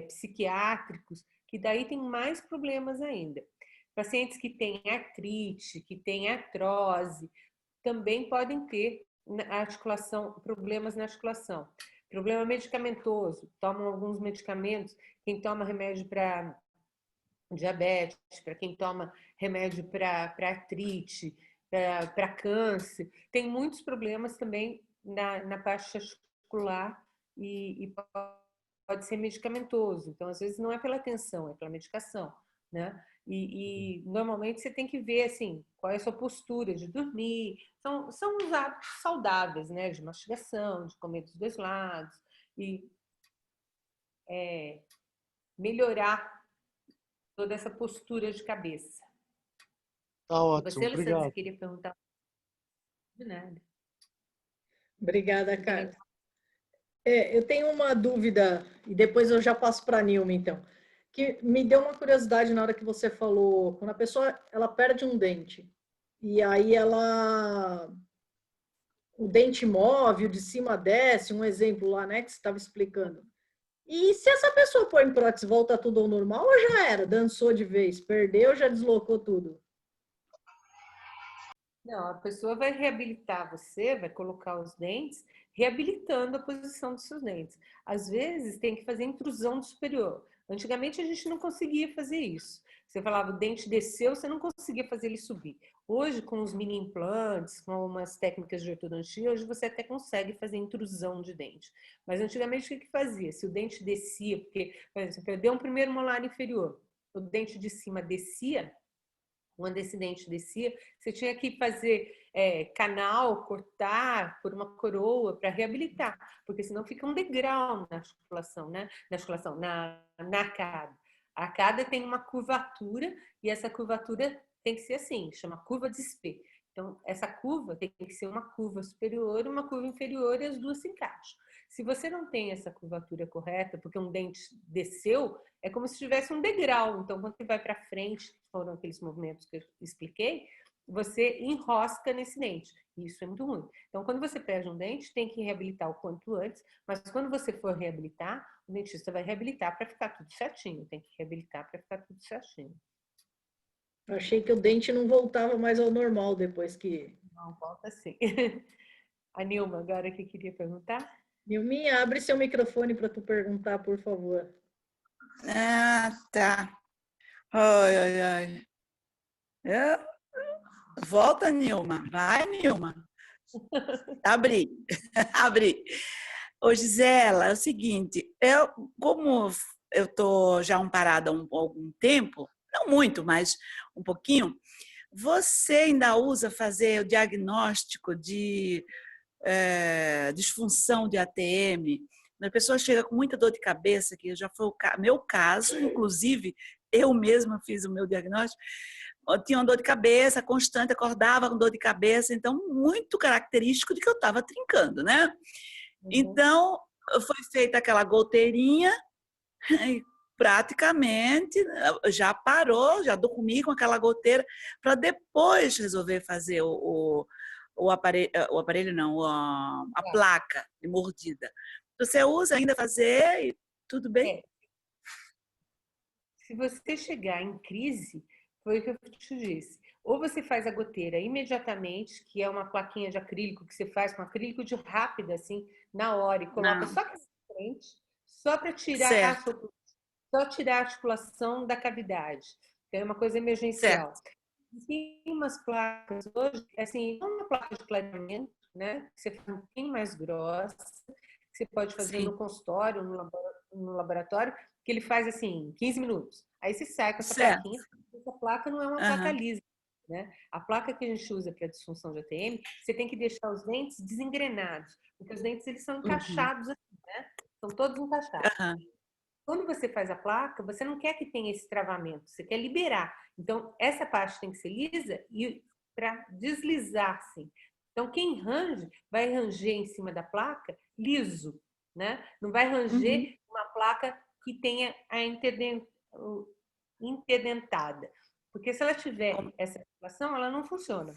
psiquiátricos, que daí tem mais problemas ainda. Pacientes que têm artrite, que têm artrose, também podem ter problemas na articulação. Problema medicamentoso, tomam alguns medicamentos, quem toma remédio para diabetes, para quem toma remédio para artrite, para câncer, tem muitos problemas também na parte articular e pode ser medicamentoso. Então, às vezes, não é pela tensão, é pela medicação, né? E normalmente você tem que ver assim, qual é a sua postura de dormir. São os hábitos saudáveis, né? De mastigação, de comer dos 2 lados e melhorar toda essa postura de cabeça. Tá ótimo, Você, Alessandra, obrigado. você queria perguntar? De nada. Obrigada, Carlos. Eu tenho uma dúvida, e depois eu já passo para a Nilma, então. Que me deu uma curiosidade na hora que você falou, quando a pessoa ela perde um dente, e aí o dente move, o de cima desce, um exemplo lá, né, que você estava explicando. E se essa pessoa põe prótese, volta tudo ao normal ou já era? Dançou de vez, perdeu, já deslocou tudo? Não, a pessoa vai reabilitar você, vai colocar os dentes, reabilitando a posição dos seus dentes. Às vezes tem que fazer intrusão do superior. Antigamente a gente não conseguia fazer isso. Você falava, o dente desceu, você não conseguia fazer ele subir. Hoje, com os mini implantes, com umas técnicas de ortodontia, hoje você até consegue fazer intrusão de dente. Mas antigamente o que fazia? Se o dente descia, porque, por exemplo, perdeu um primeiro molar inferior, o dente de cima descia, quando esse dente descia, você tinha que fazer canal, cortar por uma coroa para reabilitar, porque senão fica um degrau na articulação, né? Na arcada. A arcada tem uma curvatura e essa curvatura tem que ser assim, chama curva de Spee. Então, essa curva tem que ser uma curva superior e uma curva inferior e as duas se encaixam. Se você não tem essa curvatura correta, porque um dente desceu, é como se tivesse um degrau. Então, quando você vai para frente, foram aqueles movimentos que eu expliquei, você enrosca nesse dente. E isso é muito ruim. Então, quando você perde um dente, tem que reabilitar o quanto antes, mas quando você for reabilitar, o dentista vai reabilitar para ficar tudo certinho. Tem que reabilitar para ficar tudo certinho. Eu achei que o dente não voltava mais ao normal depois que... Não, volta sim. A Nilma, agora que queria perguntar? Nilminha, abre seu microfone para tu perguntar, por favor. Ah, tá. Ai, ai, ai. Volta, Nilma. Vai, Nilma. Abri. Abri. Ô, Gisela, é o seguinte, como eu estou já amparada há algum tempo, não muito, mas um pouquinho, você ainda usa fazer o diagnóstico de disfunção de ATM? A pessoa chega com muita dor de cabeça, que já foi o meu caso, inclusive eu mesma fiz o meu diagnóstico, eu tinha uma dor de cabeça constante, acordava com dor de cabeça, então muito característico de que eu estava trincando, né? Então, foi feita aquela goteirinha e praticamente já parou, já dormi com aquela goteira, para depois resolver fazer o aparelho não, a placa de mordida. Você usa ainda fazer e tudo bem? Se você chegar em crise, foi o que eu te disse. Ou você faz a goteira imediatamente, que é uma plaquinha de acrílico que você faz com acrílico de rápida, assim, na hora, e coloca só aqui na frente, só para tirar, só tirar a articulação da cavidade. É uma coisa emergencial. Tem umas placas hoje, assim, uma placa de clareamento, né? Que você faz um pouquinho mais grossa, que você pode fazer no consultório, no laboratório, que ele faz assim, 15 minutos. Aí você sai com essa plaquinha, essa placa não é uma placa lisa, né? A placa que a gente usa para disfunção de ATM, você tem que deixar os dentes desengrenados, porque os dentes eles são encaixados assim, né? São todos encaixados. Quando você faz a placa, você não quer que tenha esse travamento, você quer liberar. Então, essa parte tem que ser lisa e para deslizar, assim. Então, quem range, vai ranger em cima da placa liso, né? Não vai ranger uma placa que tenha a interdentada. Porque se ela tiver essa situação, ela não funciona.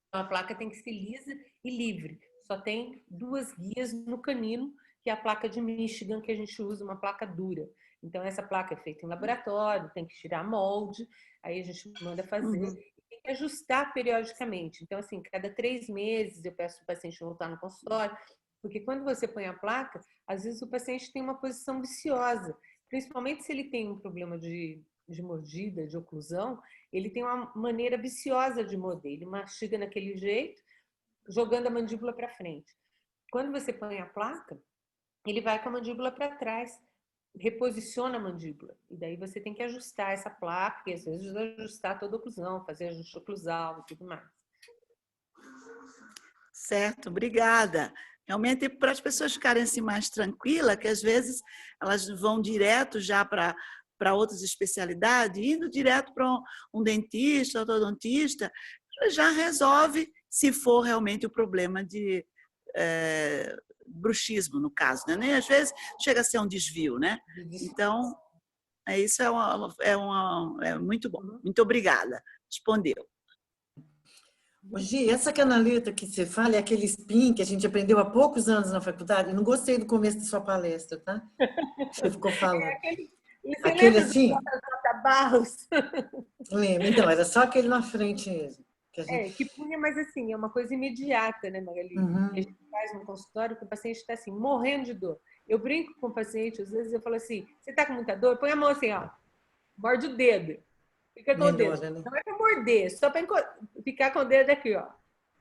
Então, a placa tem que ser lisa e livre. Só tem 2 guias no canino, que é a placa de Michigan, que a gente usa, uma placa dura. Então, essa placa é feita em laboratório, tem que tirar molde, aí a gente manda fazer. Tem que ajustar periodicamente. Então, assim, cada 3 meses eu peço para o paciente voltar no consultório, porque quando você põe a placa, às vezes o paciente tem uma posição viciosa, principalmente se ele tem um problema de mordida, de oclusão, ele tem uma maneira viciosa de morder. Ele mastiga naquele jeito, jogando a mandíbula para frente. Quando você põe a placa, ele vai com a mandíbula para trás, reposiciona a mandíbula. E daí você tem que ajustar essa placa, e às vezes ajustar toda a oclusão, fazer ajuste oclusal e tudo mais. Certo, obrigada. Realmente, para as pessoas ficarem assim mais tranquilas, que às vezes elas vão direto já para outras especialidades, indo direto para um dentista, ortodontista, já resolve se for realmente o problema de bruxismo, no caso, né? Nem às vezes chega a ser um desvio, né? Então, isso é muito bom. Muito obrigada. Respondeu. Gi, essa canaleta que você fala é aquele spin que a gente aprendeu há poucos anos na faculdade. Eu não gostei do começo da sua palestra, tá? Você ficou falando. Aquele assim? Barros. Lembro. Então, era só aquele na frente mesmo. Que punha, mas assim, é uma coisa imediata, né, Magali? Que a gente faz no consultório que o paciente está assim, morrendo de dor. Eu brinco com o paciente, às vezes eu falo assim, você está com muita dor? Põe a mão assim, ó, morde o dedo. Fica com o dedo. Melhora, né? Não é para morder, só para ficar com o dedo aqui, ó,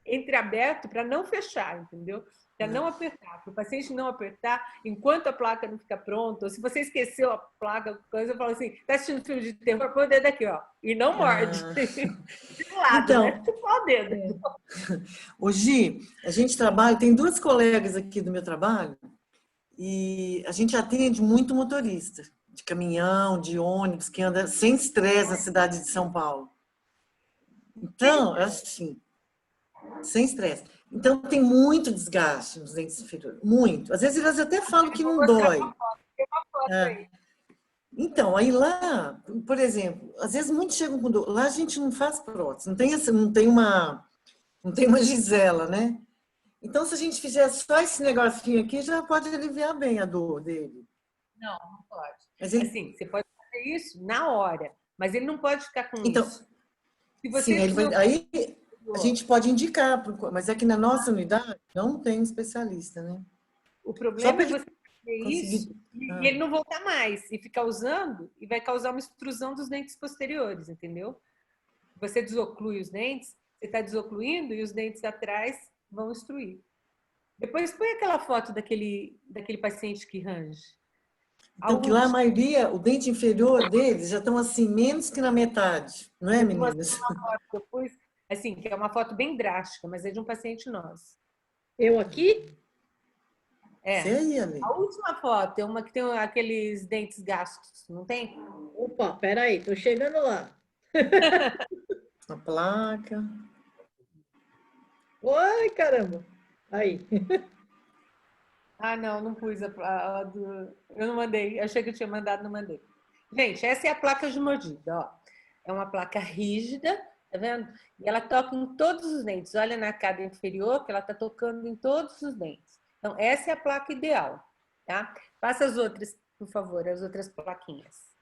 entreaberto para não fechar, entendeu? Para não apertar, para o paciente não apertar enquanto a placa não fica pronta. Ou se você esqueceu a placa, coisa, eu falo assim, tá assistindo filme de terror, põe o dedo aqui, ó, e não morde. De lado, Então, né? Chupar o dedo. Ô, Gi, a gente trabalha, tem duas colegas aqui do meu trabalho, e a gente atende muito motorista, de caminhão, de ônibus, que anda sem estresse na cidade de São Paulo. Então, assim, sem estresse. Então, tem muito desgaste nos dentes inferiores, muito. Às vezes eles até falam que não dói. É. Então, aí lá, por exemplo, às vezes muitos chegam com dor. Lá a gente não faz prótese, não tem uma Gisela, né? Então, se a gente fizer só esse negocinho aqui, já pode aliviar bem a dor dele. Não pode. Mas ele, Assim, você pode fazer isso na hora, mas ele não pode ficar com então, isso. Se sim, você aí a gente pode indicar, mas é que na nossa unidade não tem especialista, né? O Só problema para é você fazer conseguir. isso e ele não voltar mais e ficar usando e vai causar uma extrusão dos dentes posteriores, entendeu? Você desoclui os dentes, você está desocluindo e os dentes atrás vão extruir. Depois põe aquela foto daquele paciente que range. Então, que lá a maioria, o dente inferior deles já estão assim, menos que na metade, não é, meninas? Depois, assim, que é uma foto bem drástica, mas é de um paciente nosso. Eu aqui? É. Você aí, Ale. A última foto é uma que tem aqueles dentes gastos, não tem? Opa, peraí, tô chegando lá. A placa. Oi, caramba. Aí. Ah, não pus a do... Eu não mandei, achei que eu tinha mandado, não mandei. Gente, essa é a placa de mordida, ó. É uma placa rígida, tá vendo? E ela toca em todos os dentes. Olha na arcada inferior, que ela tá tocando em todos os dentes. Então, essa é a placa ideal, tá? Passa as outras, por favor, as outras plaquinhas.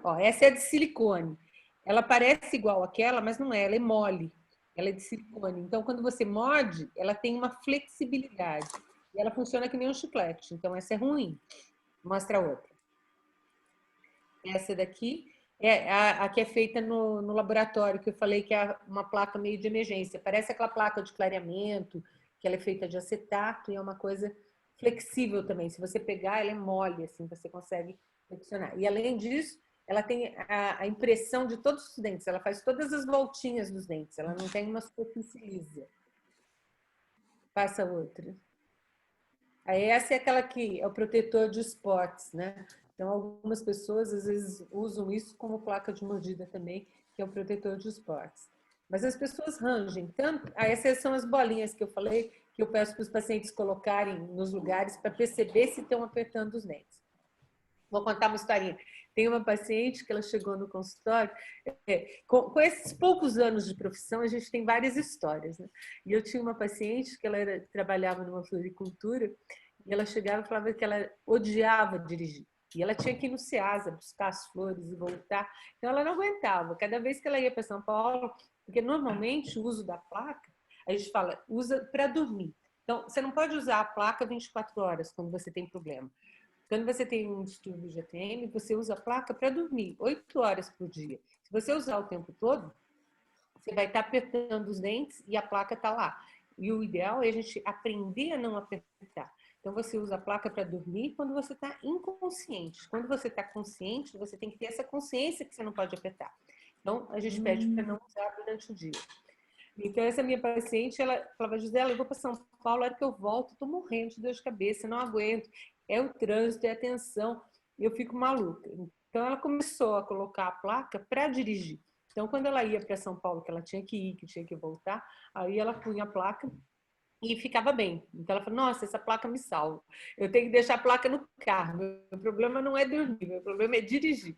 Ó, essa é a de silicone. Ela parece igual àquela, mas não é, ela é mole. Ela é de silicone. Então, quando você morde, ela tem uma flexibilidade. E ela funciona que nem um chiclete. Então, essa é ruim. Mostra a outra. Essa daqui é a que é feita no laboratório, que eu falei que é uma placa meio de emergência. Parece aquela placa de clareamento, que ela é feita de acetato e é uma coisa flexível também. Se você pegar, ela é mole, assim, você consegue flexionar. E, além disso, ela tem a impressão de todos os dentes. Ela faz todas as voltinhas dos dentes. Ela não tem uma superfície lisa. Passa outra. Aí essa é aquela que é o protetor de esportes, né? Então, algumas pessoas, às vezes, usam isso como placa de mordida também, que é o protetor de esportes. Mas as pessoas rangem tanto... essas são as bolinhas que eu falei, que eu peço para os pacientes colocarem nos lugares para perceber se estão apertando os dentes. Vou contar uma historinha. Tem uma paciente que ela chegou no consultório, com esses poucos anos de profissão, a gente tem várias histórias, né? E eu tinha uma paciente que ela trabalhava numa floricultura e ela chegava e falava que ela odiava dirigir. E ela tinha que ir no Ceasa buscar as flores e voltar. Então, ela não aguentava. Cada vez que ela ia para São Paulo, porque normalmente o uso da placa, a gente fala, usa para dormir. Então, você não pode usar a placa 24 horas quando você tem problema. Quando você tem um distúrbio de ATM, você usa a placa para dormir, 8 horas por dia. Se você usar o tempo todo, você vai estar apertando os dentes e a placa está lá. E o ideal é a gente aprender a não apertar. Então, você usa a placa para dormir quando você está inconsciente. Quando você está consciente, você tem que ter essa consciência que você não pode apertar. Então, a gente pede para não usar durante o dia. Então, essa minha paciente, ela falava, Gisela, eu vou para São Paulo, a hora que eu volto, estou morrendo de dor de cabeça, não aguento. É o trânsito, é a tensão, eu fico maluca. Então, ela começou a colocar a placa para dirigir. Então, quando ela ia para São Paulo, que ela tinha que ir, que tinha que voltar, aí ela punha a placa e ficava bem. Então, ela falou, nossa, essa placa me salva. Eu tenho que deixar a placa no carro. Meu problema não é dormir, meu problema é dirigir.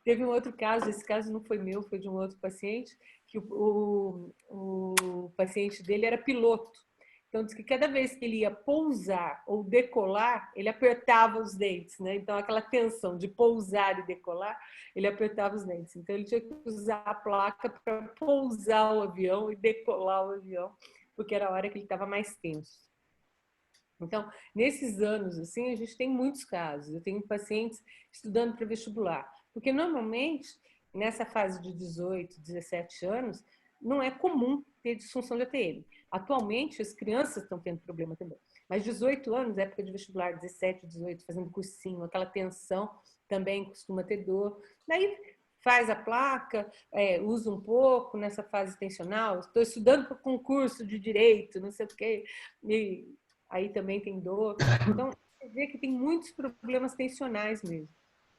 Teve um outro caso, esse caso não foi meu, foi de um outro paciente, que o paciente dele era piloto. Então, diz que cada vez que ele ia pousar ou decolar, ele apertava os dentes, né? Então, aquela tensão de pousar e decolar, ele apertava os dentes. Então, ele tinha que usar a placa para pousar o avião e decolar o avião, porque era a hora que ele estava mais tenso. Então, nesses anos, assim, a gente tem muitos casos. Eu tenho pacientes estudando para vestibular, porque normalmente, nessa fase de 18, 17 anos, não é comum ter disfunção de ATM. Atualmente, as crianças estão tendo problema também. Mas 18 anos, época de vestibular, 17, 18, fazendo cursinho, aquela tensão, também costuma ter dor. Daí faz a placa, usa um pouco nessa fase tensional. Estou estudando para o concurso de direito, não sei o quê, e aí também tem dor. Então, você vê que tem muitos problemas tensionais mesmo.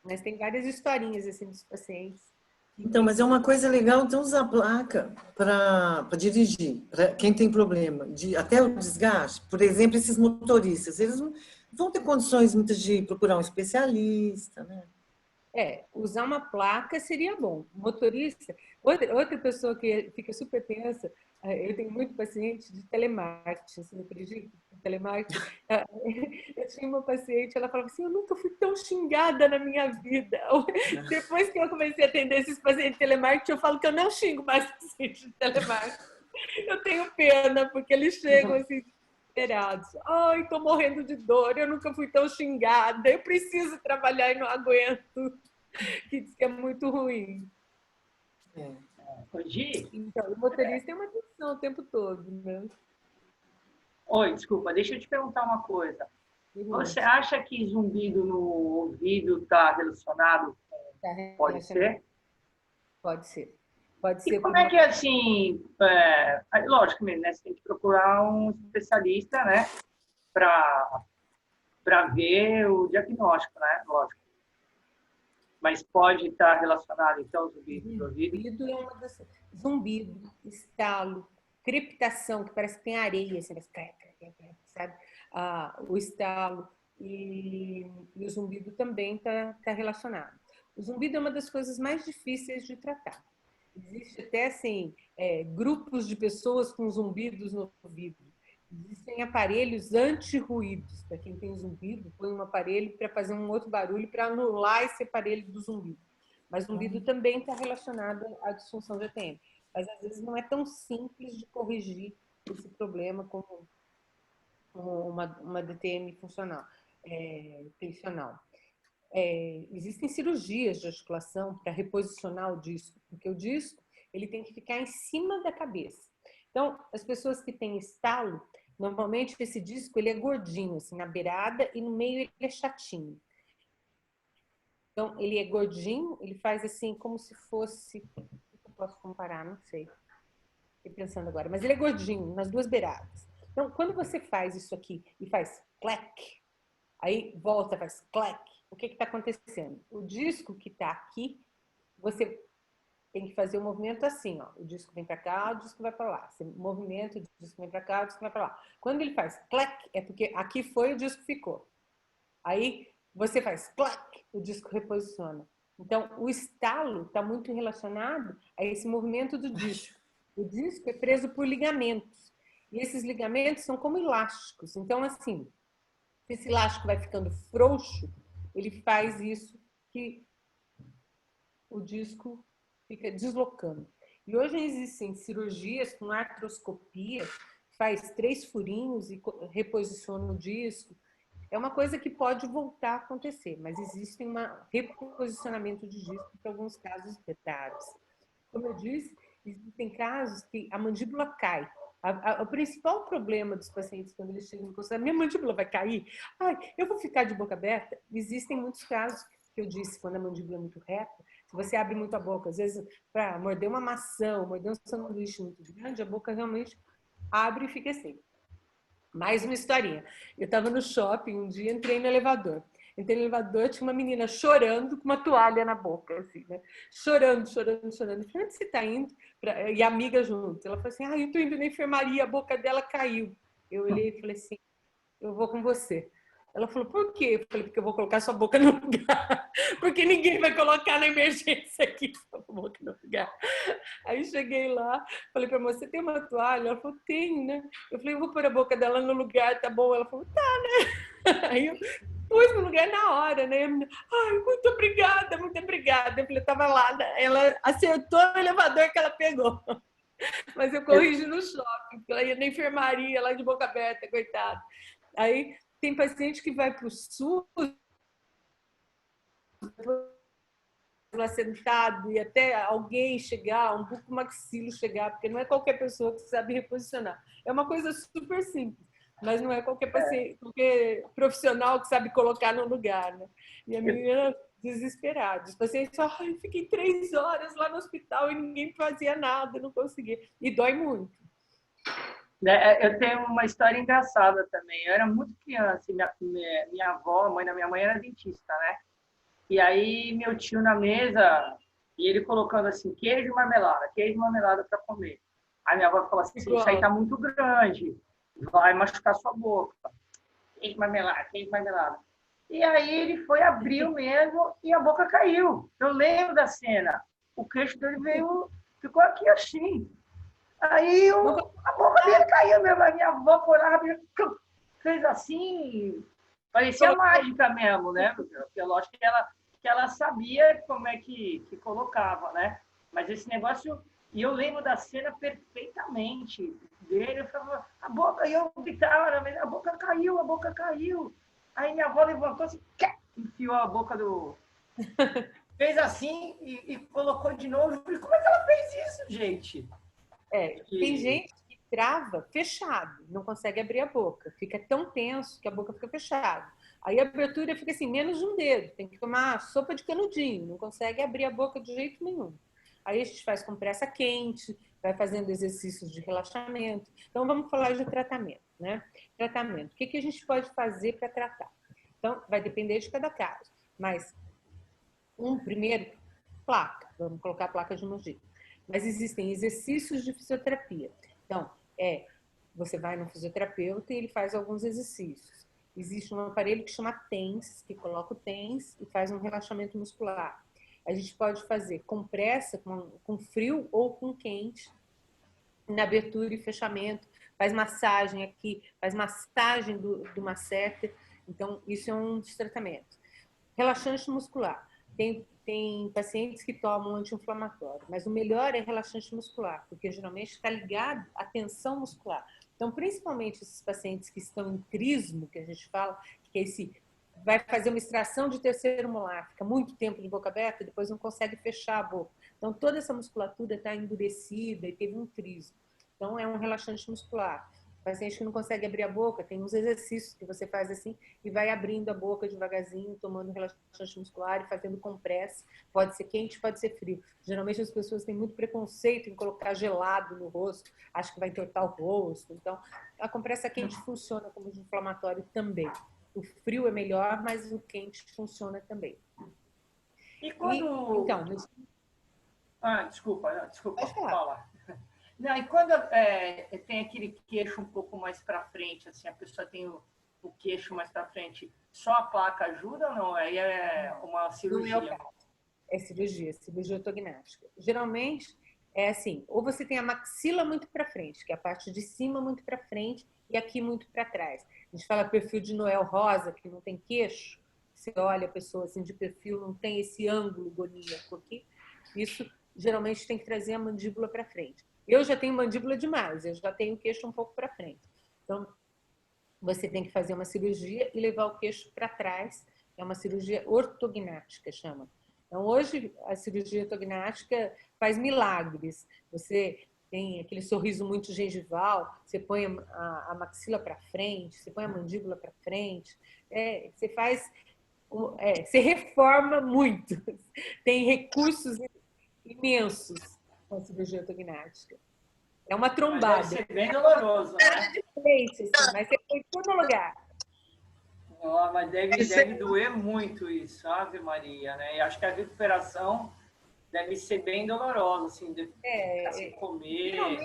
Mas tem várias historinhas assim dos pacientes. Então, mas é uma coisa legal então usar a placa para dirigir, para quem tem problema, até o desgaste. Por exemplo, esses motoristas, eles não vão ter condições muitas de procurar um especialista, né? Usar uma placa seria bom. Motorista, outra pessoa que fica super tensa, eu tenho muito paciente de telemarketing, você não acredita? Telemarketing. Eu tinha uma paciente, ela falava assim, eu nunca fui tão xingada na minha vida. Depois que eu comecei a atender esses pacientes de telemarketing, eu falo que eu não xingo mais pacientes de telemarketing. Eu tenho pena, porque eles chegam assim, desesperados. Ai, estou morrendo de dor, eu nunca fui tão xingada, eu preciso trabalhar e não aguento. Que diz que é muito ruim. Gi? Então, o motorista tem uma tensão o tempo todo, né? Oi, desculpa, deixa eu te perguntar uma coisa. Você acha que zumbido no ouvido está relacionado com... Pode ser? Pode ser. Pode ser. E como é que é assim, lógico mesmo, né? Você tem que procurar um especialista, né? Para ver o diagnóstico, né? Lógico. Mas pode estar relacionado, então, ao zumbido do ouvido? Zumbido é uma das... Zumbido, estalo, crepitação, que parece que tem areia, assim, sabe? O estalo e o zumbido também está relacionado. O zumbido é uma das coisas mais difíceis de tratar. Existe até, assim, grupos de pessoas com zumbidos no ouvido. Existem aparelhos anti-ruídos. Para quem tem zumbido, põe um aparelho para fazer um outro barulho para anular esse aparelho do zumbido. Mas zumbido também está relacionado à disfunção de ATM. Mas às vezes não é tão simples de corrigir esse problema como uma DTM funcional, tensional. Existem cirurgias de articulação para reposicionar o disco, porque o disco ele tem que ficar em cima da cabeça. Então, as pessoas que têm estalo, normalmente esse disco ele é gordinho, assim, na beirada, e no meio ele é chatinho. Então, ele é gordinho, ele faz assim como se fosse... Eu posso comparar, não sei. Estou pensando agora. Mas ele é gordinho, nas duas beiradas. Então, quando você faz isso aqui e faz clac, aí volta, faz clac, o que está acontecendo? O disco que está aqui, você tem que fazer o movimento assim, ó. O disco vem para cá, o disco vai para lá. Você movimenta, o disco vem para cá, o disco vai para lá. Quando ele faz clac, é porque aqui foi, o disco ficou. Aí você faz clac, o disco reposiciona. Então, o estalo está muito relacionado a esse movimento do disco. O disco é preso por ligamentos. E esses ligamentos são como elásticos. Então, assim, se esse elástico vai ficando frouxo, ele faz isso que o disco fica deslocando. E hoje existem cirurgias com artroscopia, faz 3 furinhos e reposiciona o disco. É uma coisa que pode voltar a acontecer, mas existe um reposicionamento de disco para alguns casos raros. Como eu disse, existem casos que a mandíbula cai. O principal problema dos pacientes quando eles chegam no consultório, minha mandíbula vai cair? Ai, eu vou ficar de boca aberta? Existem muitos casos que eu disse, quando a mandíbula é muito reta, se você abre muito a boca, às vezes para morder uma maçã, morder um sanduíche muito grande, a boca realmente abre e fica assim. Mais uma historinha. Eu estava no shopping um dia, entrei no elevador. Entrei no elevador, tinha uma menina chorando com uma toalha na boca, assim, né? Chorando, chorando, chorando. Eu falei, onde você está indo? E a amiga junto. Ela falou assim, eu estou indo na enfermaria, a boca dela caiu. Eu olhei e falei assim, eu vou com você. Ela falou, por quê? Eu falei, porque eu vou colocar sua boca no lugar. Porque ninguém vai colocar na emergência aqui sua boca no lugar. Aí cheguei lá, falei pra moça, você tem uma toalha? Ela falou, tenho, né? Eu falei, eu vou pôr a boca dela no lugar, tá bom? Ela falou, tá, né? Aí eu pus no lugar na hora, né? Ai, muito obrigada, muito obrigada. Eu falei, tava lá, ela acertou o elevador que ela pegou. Mas eu corrigi no shopping, porque ela ia na enfermaria, lá de boca aberta, coitada. Aí tem paciente que vai para o SUS, lá sentado e até alguém chegar, um bucomaxilo chegar, porque não é qualquer pessoa que sabe reposicionar. É uma coisa super simples, mas não é qualquer paciente, qualquer profissional que sabe colocar no lugar, né? E a menina desesperada. Os pacientes falam, ai, fiquei 3 horas lá no hospital e ninguém fazia nada, não conseguia. E dói muito. Eu tenho uma história engraçada também. Eu era muito criança, e minha avó, a mãe da minha mãe, era dentista, né? E aí meu tio na mesa, e ele colocando assim, queijo e marmelada para comer. Aí minha avó falou assim, isso aí tá muito grande, vai machucar sua boca. Queijo e marmelada. E aí ele foi, abriu mesmo e a boca caiu. Eu lembro da cena. O queixo dele veio, ficou aqui assim. Aí a boca dele caiu mesmo. A minha avó foi lá, fez assim, parecia mágica mesmo, né? Porque lógico que ela sabia como é que colocava, né? Mas esse negócio, e eu lembro da cena perfeitamente dele, eu falava, a boca, e eu gritava, a boca caiu, a boca caiu. Aí minha avó levantou assim, enfiou a boca do... Fez assim e colocou de novo. E como é que ela fez isso, gente? Tem gente que trava fechado, não consegue abrir a boca. Fica tão tenso que a boca fica fechada. Aí a abertura fica assim, menos de um dedo. Tem que tomar sopa de canudinho, não consegue abrir a boca de jeito nenhum. Aí a gente faz compressa quente, vai fazendo exercícios de relaxamento. Então vamos falar de tratamento, né? Tratamento. O que a gente pode fazer para tratar? Então vai depender de cada caso. Mas primeiro, placa. Vamos colocar a placa de Mogi. Mas existem exercícios de fisioterapia. Então, você vai no fisioterapeuta e ele faz alguns exercícios. Existe um aparelho que chama TENS, que coloca o TENS e faz um relaxamento muscular. A gente pode fazer compressa com frio ou com quente, na abertura e fechamento, faz massagem aqui, faz massagem do masseter. Então, isso é um dos tratamentos. Relaxante muscular. Tem pacientes que tomam anti-inflamatório, mas o melhor é relaxante muscular, porque geralmente está ligado à tensão muscular. Então, principalmente esses pacientes que estão em trismo, que a gente fala, que vai fazer uma extração de terceiro molar, fica muito tempo de boca aberta e depois não consegue fechar a boca. Então, toda essa musculatura está endurecida e teve um trismo. Então, é um relaxante muscular. Paciente que não consegue abrir a boca, tem uns exercícios que você faz assim e vai abrindo a boca devagarzinho, tomando relaxante muscular e fazendo compressa. Pode ser quente, pode ser frio. Geralmente as pessoas têm muito preconceito em colocar gelado no rosto, acham que vai entortar o rosto. Então, a compressa quente funciona como inflamatório também. O frio é melhor, mas o quente funciona também. E quando... Então, desculpa, pode falar. Fala. Não, e quando tem aquele queixo um pouco mais para frente, assim, a pessoa tem o queixo mais para frente, só a placa ajuda ou não? Aí é uma cirurgia? Não é o caso. É cirurgia ortognática. Geralmente é assim, ou você tem a maxila muito para frente, que é a parte de cima muito para frente e aqui muito para trás. A gente fala perfil de Noel Rosa, que não tem queixo. Você olha a pessoa assim de perfil, não tem esse ângulo goníaco aqui. Isso geralmente tem que trazer a mandíbula para frente. Eu já tenho mandíbula demais, eu já tenho o queixo um pouco para frente. Então, você tem que fazer uma cirurgia e levar o queixo para trás. É uma cirurgia ortognática, chama. Então, hoje, a cirurgia ortognática faz milagres. Você tem aquele sorriso muito gengival, você põe a maxila para frente, você põe a mandíbula para frente. Você faz... você reforma muito. Tem recursos imensos com a cirurgia ortognática. É uma trombada. Mas deve ser bem doloroso, né? Mas você foi em todo lugar. Não, mas deve doer muito isso, Ave Maria, né? E acho que a recuperação deve ser bem dolorosa, assim, de ficar sem comer.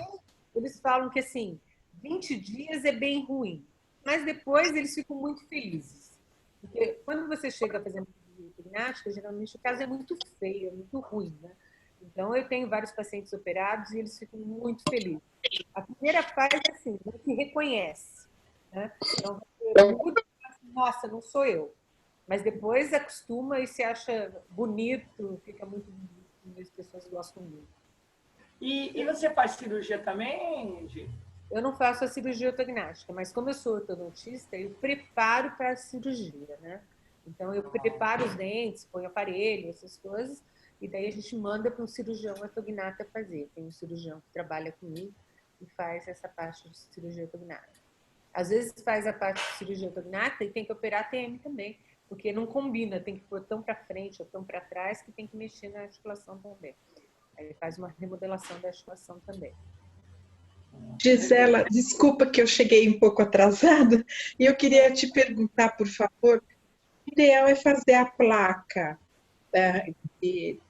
Eles falam que, assim, 20 dias é bem ruim, mas depois eles ficam muito felizes. Porque quando você chega a fazer uma cirurgia ortognática, geralmente o caso é muito feio, é muito ruim, né? Então, eu tenho vários pacientes operados e eles ficam muito felizes. A primeira fase é assim, você reconhece, né? Então, você muda, nossa, não sou eu. Mas depois acostuma e se acha bonito, fica muito bonito, as pessoas gostam muito. E você faz cirurgia também, Gi? Eu não faço a cirurgia ortognática, mas como eu sou ortodontista, eu preparo para a cirurgia, né? Então, eu preparo os dentes, ponho aparelho, essas coisas, e daí a gente manda para um cirurgião ortognata fazer. Tem um cirurgião que trabalha comigo e faz essa parte de cirurgia ortognata. Às vezes faz a parte de cirurgia ortognata e tem que operar TM também, porque não combina, tem que pôr tão para frente ou tão para trás que tem que mexer na articulação também. Aí faz uma remodelação da articulação também. Gisela, desculpa que eu cheguei um pouco atrasada e eu queria te perguntar, por favor, o ideal é fazer a placa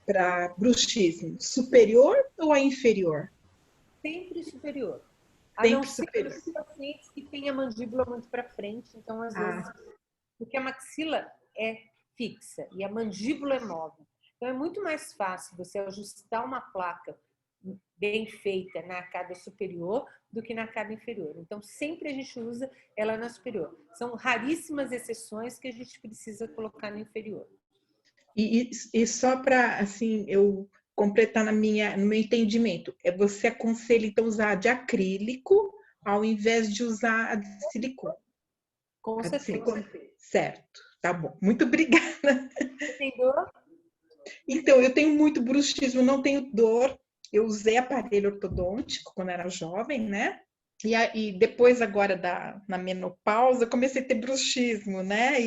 para bruxismo superior ou a inferior? Sempre superior. A Sempre não ser superior. os pacientes que têm a mandíbula muito para frente, então às vezes, porque a maxila é fixa e a mandíbula é móvel. Então é muito mais fácil você ajustar uma placa bem feita na arcada superior do que na arcada inferior. Então sempre a gente usa ela na superior. São raríssimas exceções que a gente precisa colocar na inferior. E só para assim eu completar no meu entendimento, você aconselha então usar de acrílico ao invés de usar a de silicone? Com certeza. Certo, tá bom. Muito obrigada. Você tem dor? Então, eu tenho muito bruxismo, não tenho dor. Eu usei aparelho ortodôntico quando era jovem, né? E depois, agora, na menopausa, comecei a ter bruxismo, né?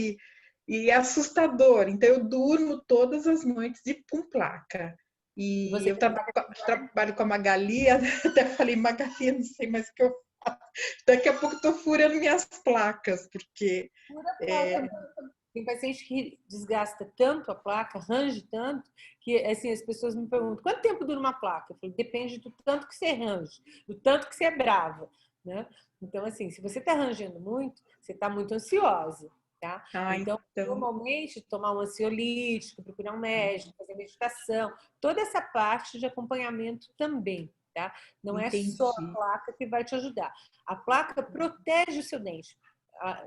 E é assustador. Então, eu durmo todas as noites com placa. E Você eu trabalho com a Magali, até falei, Magali, eu não sei mais o que eu faço. Daqui a pouco estou furando minhas placas, porque... Tem paciente que desgasta tanto a placa, range tanto, que assim, as pessoas me perguntam, quanto tempo dura uma placa? Eu falo, depende do tanto que você range, do tanto que você é brava, né? Então, assim, se você está rangendo muito, você está muito ansiosa, tá? Então, normalmente, tomar um ansiolítico, procurar um médico, fazer meditação, toda essa parte de acompanhamento também, tá? Não é só a placa que vai te ajudar. A placa protege o seu dente.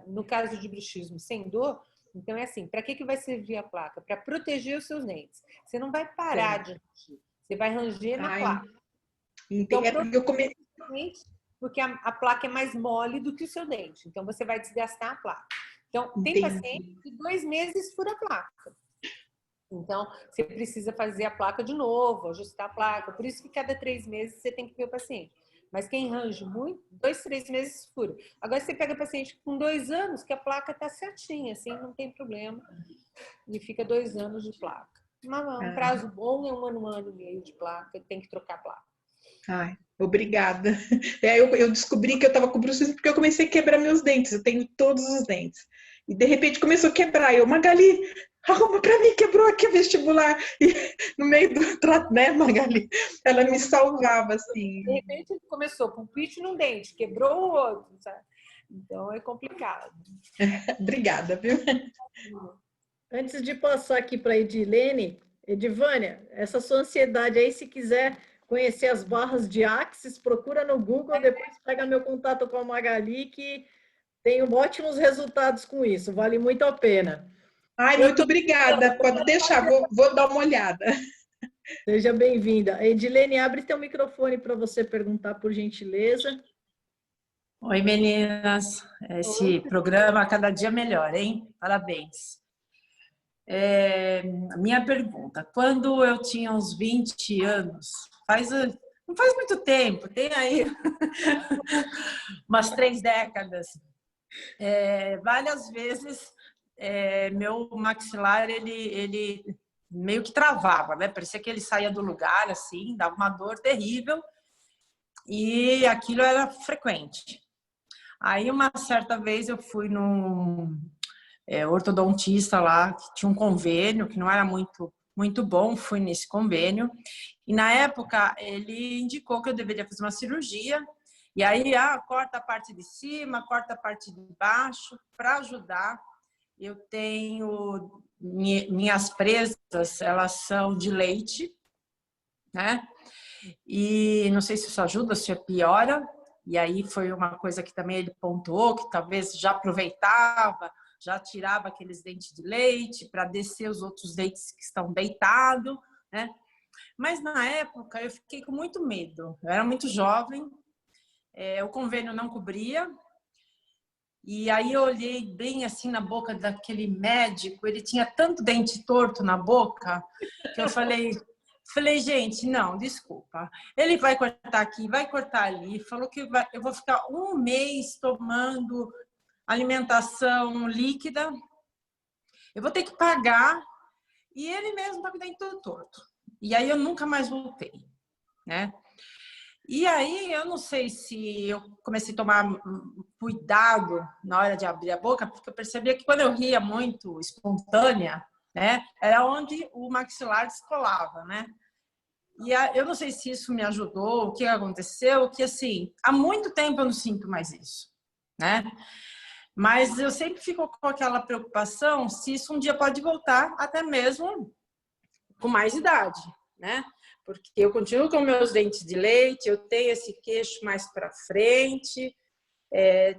No caso de bruxismo sem dor, então é assim, para que vai servir a placa? Para proteger os seus dentes. Você não vai parar de ranger, você vai ranger na placa. Então, porque a placa é mais mole do que o seu dente. Então, você vai desgastar a placa. Então, tem paciente que 2 meses fura a placa. Então, você precisa fazer a placa de novo, ajustar a placa. Por isso que cada 3 meses você tem que ver o paciente. Mas quem range muito, 2, 3 meses fura. Agora você pega paciente com 2 anos, que a placa está certinha, assim, não tem problema. E fica 2 anos de placa. Mas um prazo bom é 1 ano e meio de placa, tem que trocar a placa. Ai, obrigada. Eu descobri que eu estava com bruxismo porque eu comecei a quebrar meus dentes. Eu tenho todos os dentes. E de repente começou a quebrar. Eu, Magali, arruma para mim, quebrou aqui o vestibular. E no meio do trato, né, Magali? Ela me salvava, assim. De repente ele começou com um pite num dente, quebrou o outro, sabe? Então é complicado. Obrigada, viu? Antes de passar aqui para a Edilene, Edivânia, essa sua ansiedade aí, se quiser conhecer as barras de Axis, procura no Google, depois pega meu contato com a Magali, que tenho ótimos resultados com isso, vale muito a pena. Ai, muito obrigada, pode deixar, vou dar uma olhada. Seja bem-vinda. Edilene, abre teu microfone para você perguntar, por gentileza. Oi, meninas. Esse programa cada dia melhor, hein? Parabéns. Minha pergunta, quando eu tinha uns 20 anos, não faz muito tempo, tem aí umas 3 décadas, várias vezes meu maxilar, ele meio que travava, né? Parecia que ele saía do lugar, assim, dava uma dor terrível, e aquilo era frequente. Aí, uma certa vez, eu fui num ortodontista lá, que tinha um convênio, que não era muito bom, fui nesse convênio, e na época ele indicou que eu deveria fazer uma cirurgia, e aí corta a parte de cima, corta a parte de baixo, para ajudar. Eu tenho minhas presas, elas são de leite, né? E não sei se isso ajuda, se piora, e aí foi uma coisa que também ele pontuou, que talvez já aproveitava, já tirava aqueles dentes de leite para descer os outros dentes que estão deitados, né? Mas na época eu fiquei com muito medo. Eu era muito jovem, o convênio não cobria. E aí eu olhei bem assim na boca daquele médico, ele tinha tanto dente torto na boca, que eu falei, gente, não, desculpa. Ele vai cortar aqui, vai cortar ali. Falou que eu vou ficar 1 mês tomando alimentação líquida. Eu vou ter que pagar. E ele mesmo está com o dente todo torto. E aí eu nunca mais voltei, né? E aí, eu não sei se eu comecei a tomar cuidado na hora de abrir a boca, porque eu percebia que quando eu ria muito espontânea, né, era onde o maxilar descolava, né? E eu não sei se isso me ajudou, o que aconteceu, que assim, há muito tempo eu não sinto mais isso, né? Mas eu sempre fico com aquela preocupação se isso um dia pode voltar, até mesmo com mais idade, né? Porque eu continuo com meus dentes de leite, eu tenho esse queixo mais para frente,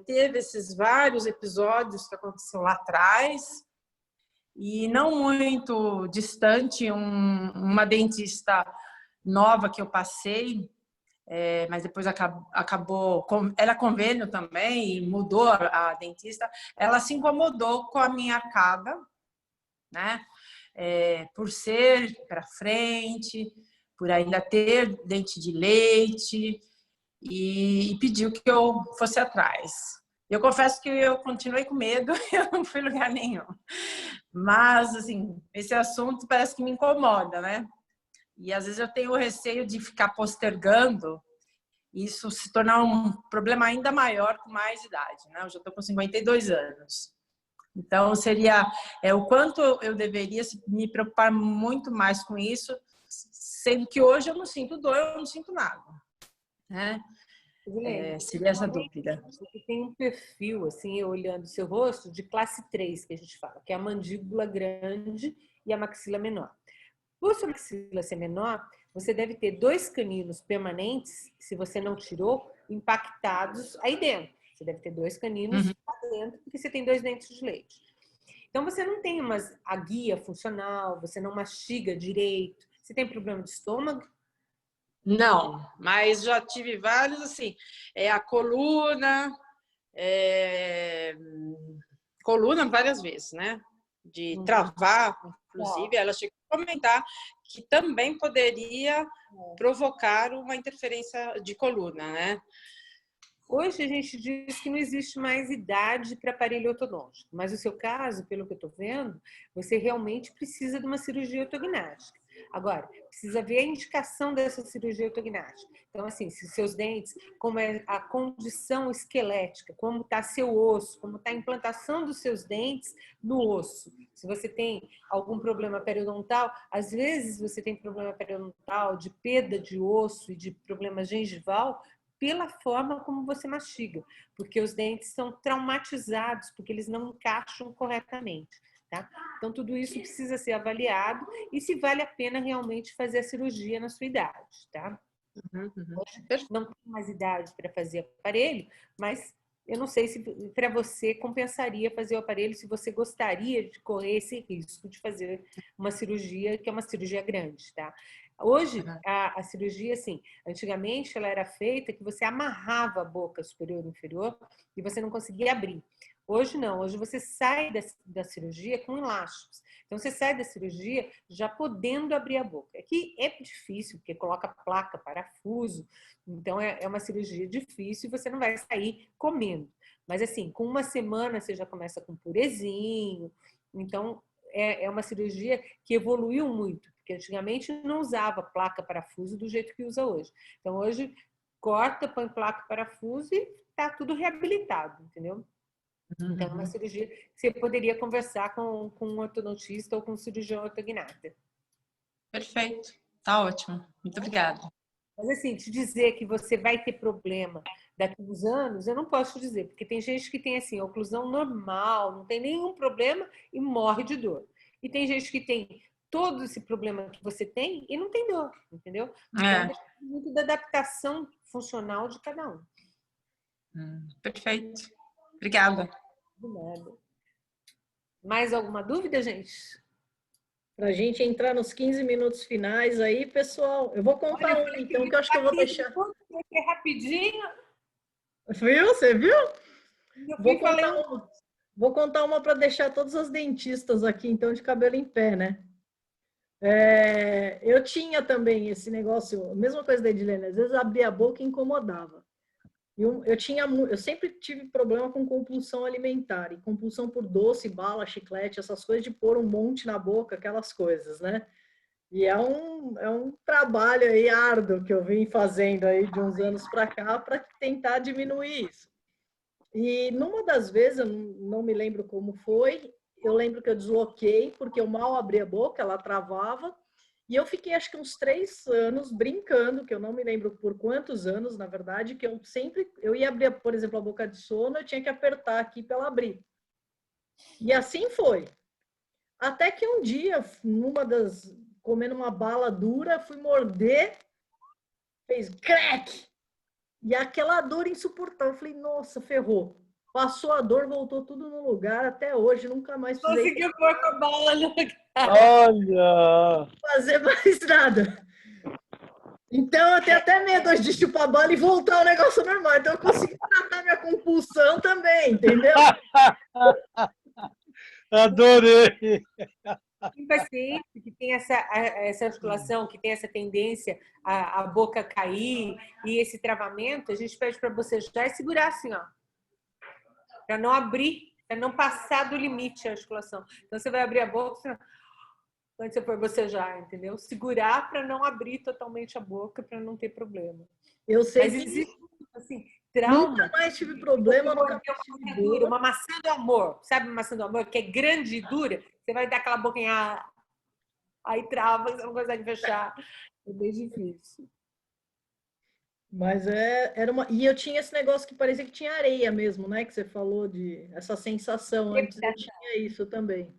teve esses vários episódios que aconteceram lá atrás, e não muito distante, uma dentista nova que eu passei, mas depois acabou, era convênio também, e mudou a dentista, ela se incomodou com a minha arcada, né? Por ser para frente, por ainda ter dente de leite, e pediu que eu fosse atrás. Eu confesso que eu continuei com medo, eu não fui em lugar nenhum. Mas, assim, esse assunto parece que me incomoda, né? E às vezes eu tenho o receio de ficar postergando isso se tornar um problema ainda maior com mais idade, né? Eu já estou com 52 anos. Então, seria o quanto eu deveria me preocupar muito mais com isso, sendo que hoje eu não sinto dor, eu não sinto nada, né? Seria essa dúvida. Você tem um perfil, assim, olhando seu rosto, de classe 3, que a gente fala, que é a mandíbula grande e a maxila menor. Por sua maxila ser menor, você deve ter 2 caninos permanentes, se você não tirou, impactados aí dentro. Você deve ter 2 caninos lá dentro, porque você tem 2 dentes de leite. Então, você não tem a guia funcional, você não mastiga direito. Você tem problema de estômago? Não, mas já tive vários, assim, a coluna várias vezes, né? De travar, inclusive, ela chegou a comentar que também poderia provocar uma interferência de coluna, né? Hoje a gente diz que não existe mais idade para aparelho ortodôntico, mas no seu caso, pelo que eu estou vendo, você realmente precisa de uma cirurgia ortognática. Agora, precisa ver a indicação dessa cirurgia ortognática. Então, assim, se seus dentes, como é a condição esquelética, como está seu osso, como está a implantação dos seus dentes no osso. Se você tem algum problema periodontal, às vezes você tem problema periodontal de perda de osso e de problema gengival, pela forma como você mastiga, porque os dentes são traumatizados, porque eles não encaixam corretamente, tá? Então, tudo isso precisa ser avaliado e se vale a pena realmente fazer a cirurgia na sua idade, tá? Não tem mais idade para fazer aparelho, mas eu não sei se para você compensaria fazer o aparelho, se você gostaria de correr esse risco de fazer uma cirurgia, que é uma cirurgia grande, tá? Hoje, a cirurgia, assim, antigamente ela era feita que você amarrava a boca superior e inferior e você não conseguia abrir. Hoje não, hoje você sai da cirurgia com elásticos. Então, você sai da cirurgia já podendo abrir a boca. Aqui é difícil, porque coloca placa, parafuso, então é uma cirurgia difícil e você não vai sair comendo. Mas, assim, com 1 semana você já começa com purezinho. Então, é uma cirurgia que evoluiu muito, porque antigamente não usava placa, parafuso do jeito que usa hoje. Então, hoje, corta, põe placa, parafuso e tá tudo reabilitado, entendeu? Então, é uma cirurgia que você poderia conversar com um ortodontista ou com um cirurgião ortognata. Perfeito, tá ótimo. Muito obrigada. Mas, assim, te dizer que você vai ter problema daqui a uns anos, eu não posso te dizer, porque tem gente que tem, assim, oclusão normal, não tem nenhum problema e morre de dor. E tem gente que tem todo esse problema que você tem e não tem dor, entendeu? Então, depende muito da adaptação funcional de cada um. Perfeito. Obrigada. De nada. Mais alguma dúvida, gente? Para a gente entrar nos 15 minutos finais aí, pessoal. Eu vou contar então, que eu acho que eu vou deixar. Rapidinho. Viu? Você viu? Eu fui e falei, Vou contar uma para deixar todos os dentistas aqui, então, de cabelo em pé, né? Eu tinha também esse negócio, a mesma coisa da Edilene, às vezes abria a boca e incomodava. Eu sempre tive problema com compulsão alimentar, e compulsão por doce, bala, chiclete, essas coisas de pôr um monte na boca, aquelas coisas, né? E é um trabalho aí árduo que eu vim fazendo aí de uns anos para cá para tentar diminuir isso. E numa das vezes, eu não me lembro como foi, eu lembro que eu desloquei, porque eu mal abri a boca, ela travava, e eu fiquei acho que uns 3 anos brincando, que eu não me lembro por quantos anos, na verdade, que eu ia abrir, por exemplo, a boca de sono, eu tinha que apertar aqui para ela abrir. E assim foi. Até que um dia, comendo uma bala dura, fui morder, fez crack! E aquela dor insuportável. Eu falei, nossa, ferrou. Passou a dor, voltou tudo no lugar. Até hoje, nunca mais precisei conseguiu pôr com a bala no lugar. Olha! fazer mais nada. Então, eu tenho até medo hoje de chupar bala e voltar ao negócio normal. Então, eu consegui tratar minha compulsão também, entendeu? Adorei! Tem paciente que tem essa articulação, que tem essa tendência a boca cair e esse travamento, a gente pede para bocejar e segurar assim, ó, para não abrir, para não passar do limite a articulação. Então, você vai abrir a boca quando você for bocejar, entendeu? Segurar para não abrir totalmente a boca, para não ter problema. Eu sei Mas que existe, assim, trauma. nunca mais tive problema, nunca mais tive dor. Uma maçã do amor, sabe uma maçã do amor que é grande e dura? Você vai dar aquela boquinha, aí trava, você não consegue fechar. É bem difícil. Mas era uma. E eu tinha esse negócio que parecia que tinha areia mesmo, né? Que você falou de essa sensação. Antes eu tinha isso também.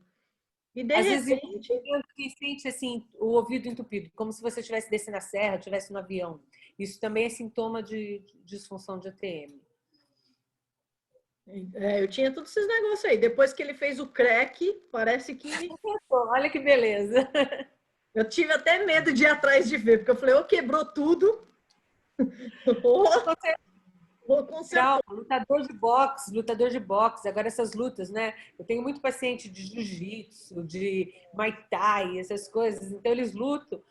E de Às vezes repente. você sente assim, o ouvido entupido, como se você estivesse descendo a serra, estivesse no avião. Isso também é sintoma de disfunção de ATM. Eu tinha todos esses negócios aí. Depois que ele fez o crack, parece que. Olha que beleza. Eu tive até medo de ir atrás de ver, porque eu falei, ou quebrou tudo, ou consertou. Lutador de boxe. Agora essas lutas, né? Eu tenho muito paciente de jiu-jitsu, de muay thai, essas coisas. Então eles lutam.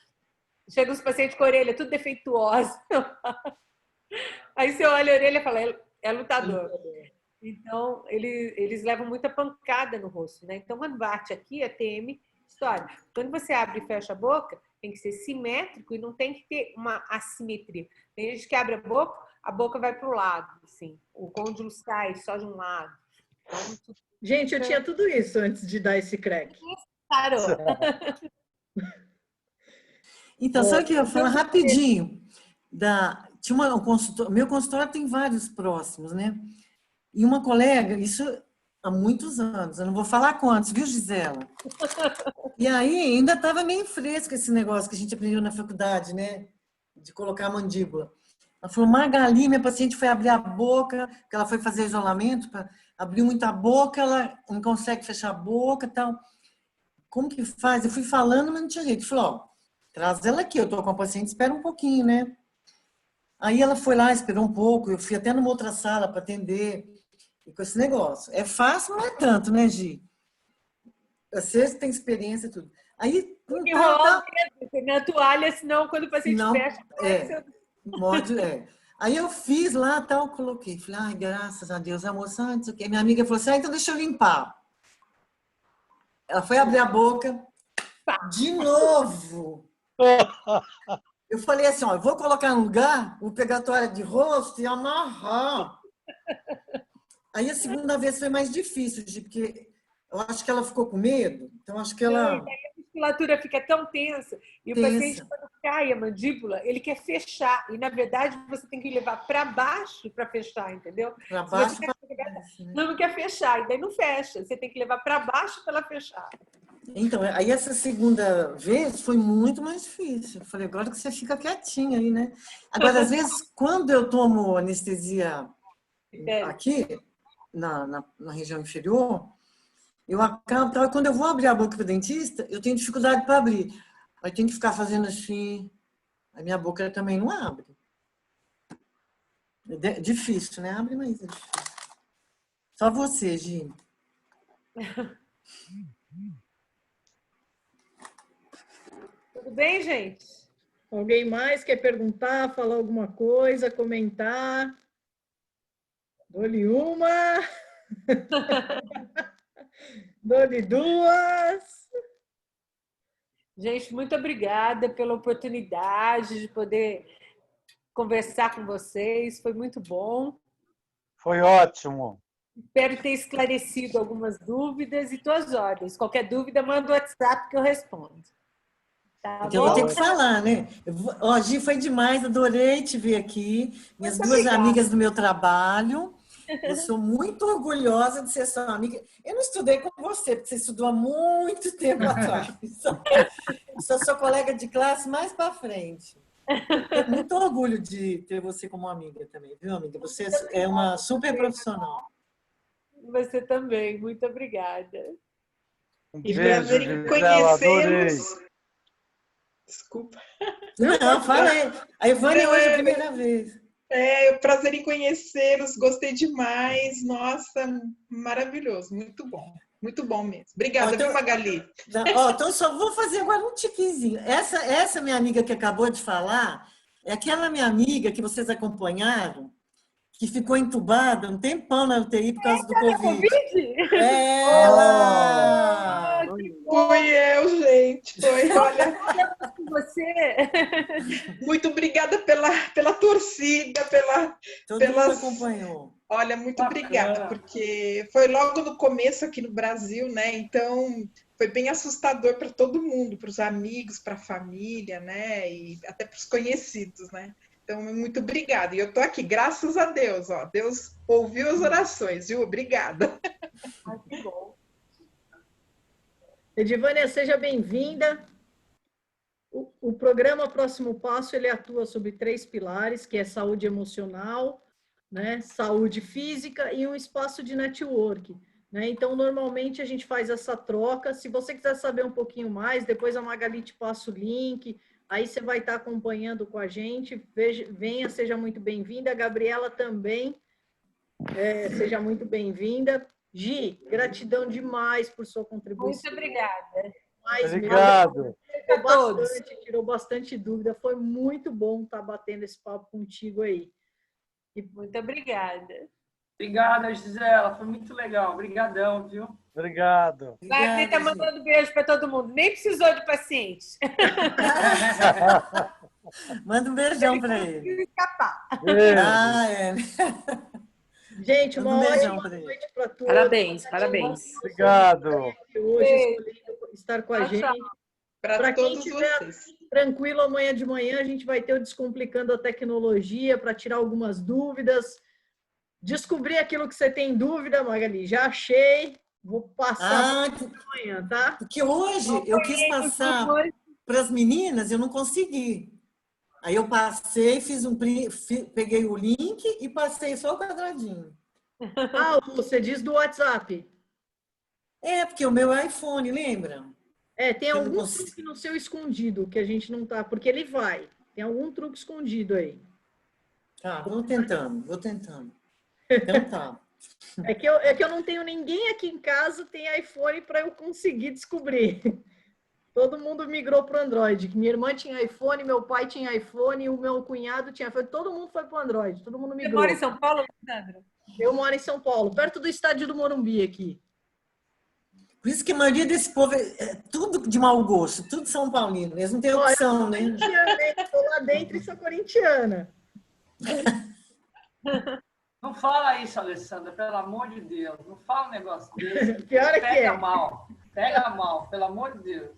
Chega os pacientes com a orelha tudo defeituosa. Aí você olha a orelha e fala, é lutador. Então, eles levam muita pancada no rosto, né? Então, quando bate aqui, é TM, história. Quando você abre e fecha a boca, tem que ser simétrico e não tem que ter uma assimetria. Tem gente que abre a boca vai para o lado, assim. O côndilo sai só de um lado. Então, gente, eu tinha tudo isso antes de dar esse crack. Parou. Então, sabe o que eu ia falar rapidinho? Tinha um consultório, meu consultório tem vários próximos, né? E uma colega, isso há muitos anos, eu não vou falar quantos, viu, Gisela? E aí ainda estava meio fresco esse negócio que a gente aprendeu na faculdade, né? De colocar a mandíbula. Ela falou, Magali, minha paciente foi abrir a boca, porque ela foi fazer isolamento, abriu muito a boca, ela não consegue fechar a boca e tal. Como que faz? Eu fui falando, mas não tinha jeito. Falou, ó, traz ela aqui, eu tô com a paciente, espera um pouquinho, né? Aí ela foi lá, esperou um pouco, eu fui até numa outra sala para atender, e com esse negócio. É fácil, não é tanto, né, Gi? Você tem experiência e tudo. Aí, enrolar o dedo na toalha, senão quando o paciente fecha... Aí eu fiz lá, tal, coloquei. Falei, ai, graças a Deus, a moça, antes o quê? Minha amiga falou assim, então deixa eu limpar. Ela foi abrir a boca, de novo. Eu falei assim, ó, eu vou colocar no lugar, vou pegar a toalha de rosto e amarrar. Aí a segunda vez foi mais difícil, porque eu acho que ela ficou com medo, então acho que ela... A musculatura fica tão tensa, e o paciente, quando cai a mandíbula, ele quer fechar, e na verdade você tem que levar para baixo para fechar, entendeu? Para baixo, não quer fechar, e daí não fecha, você tem que levar para baixo para ela fechar. Então, aí essa segunda vez foi muito mais difícil. Eu falei, agora que você fica quietinha aí, né? Agora, às vezes, quando eu tomo anestesia aqui, na região inferior, eu acabo, quando eu vou abrir a boca para o dentista, eu tenho dificuldade para abrir. Aí tenho que ficar fazendo assim, a minha boca também não abre. Difícil, né? Abre, mas é difícil. Só você, Gi. Tudo bem, gente? Alguém mais quer perguntar, falar alguma coisa, comentar? Dou-lhe uma. Dou-lhe duas. Gente, muito obrigada pela oportunidade de poder conversar com vocês. Foi muito bom. Foi ótimo. Espero ter esclarecido algumas dúvidas e estou às ordens. Qualquer dúvida, manda o WhatsApp que eu respondo. Tá Porque eu vou bom? ter que falar, né? Ó, Gi, foi demais, adorei te ver aqui. Minhas Muito duas obrigada. amigas do meu trabalho. Eu sou muito orgulhosa de ser sua amiga. Eu não estudei com você, porque você estudou há muito tempo atrás. Sou sua colega de classe mais para frente. Tenho muito orgulho de ter você como amiga também, viu, amiga? Você é uma super profissional. Você também. Muito obrigada. Um E beijo, prazer em Gisela, adorei. conhecê-los. Desculpa. Não, falei. A Ivânia Não, hoje é a primeira vez. prazer em conhecê-los, gostei demais. Nossa, maravilhoso, muito bom mesmo. Obrigada, viu, Magali? Ó, então só vou fazer agora um tiquezinho. Essa minha amiga que acabou de falar é aquela minha amiga que vocês acompanharam, que ficou entubada um tempão na UTI por causa do Covid. Ela! Fui eu, gente. Foi, olha. Com você. Muito obrigada pela torcida, Todo mundo acompanhou. Olha, muito obrigada, porque foi logo no começo aqui no Brasil, né? Então, foi bem assustador para todo mundo, para os amigos, para a família, né? E até para os conhecidos, né? Então, muito obrigada. E eu estou aqui, graças a Deus, ó. Deus ouviu as orações, viu? Obrigada. Que bom. Edivânia, seja bem-vinda. O programa Próximo Passo, ele atua sobre 3 pilares, que é saúde emocional, né, saúde física e um espaço de network. Né? Então, normalmente, a gente faz essa troca. Se você quiser saber um pouquinho mais, depois a Magali te passa o link, aí você vai estar acompanhando com a gente. Venha, seja muito bem-vinda. A Gabriela também, seja muito bem-vinda. Gi, gratidão demais por sua contribuição. Muito obrigada. Obrigado. Tirou bastante dúvida. Foi muito bom estar batendo esse papo contigo aí. Muito obrigada. Obrigada, Gisela. Foi muito legal. Obrigadão, viu? Obrigado. Wagner está mandando beijo para todo mundo. Nem precisou de paciente. Manda um beijão para ele. Escapar. Gente, uma ótima noite para todos. Parabéns, parabéns. Obrigado. Hoje escolhendo estar com a gente. Para quem todos tiver vocês. tranquilo, amanhã de manhã a gente vai ter o Descomplicando a Tecnologia para tirar algumas dúvidas. Descobrir aquilo que você tem dúvida, Magali. Já achei. Vou passar amanhã, tá? Porque hoje eu quis passar para as meninas, eu não consegui. Aí eu passei, peguei o link e passei só o quadradinho. Ah, você diz do WhatsApp. Porque o meu é iPhone, lembra? Tem algum truque no seu escondido que a gente não tá, porque ele vai. Tem algum truque escondido aí. Tá, vou tentando. Então tá. É que eu não tenho ninguém aqui em casa que tem iPhone para eu conseguir descobrir. Todo mundo migrou para o Android. Minha irmã tinha iPhone, meu pai tinha iPhone, o meu cunhado tinha iPhone. Todo mundo foi para o Android, todo mundo migrou. Você mora em São Paulo, Sandra? Eu moro em São Paulo, perto do estádio do Morumbi aqui. Por isso que a maioria desse povo é tudo de mau gosto, tudo São Paulino. Eles não têm opção, né? Estou lá dentro e sou corintiana. Não fala isso, Alessandra, pelo amor de Deus. Não fala um negócio desse. Pior é que Pega mal, pelo amor de Deus.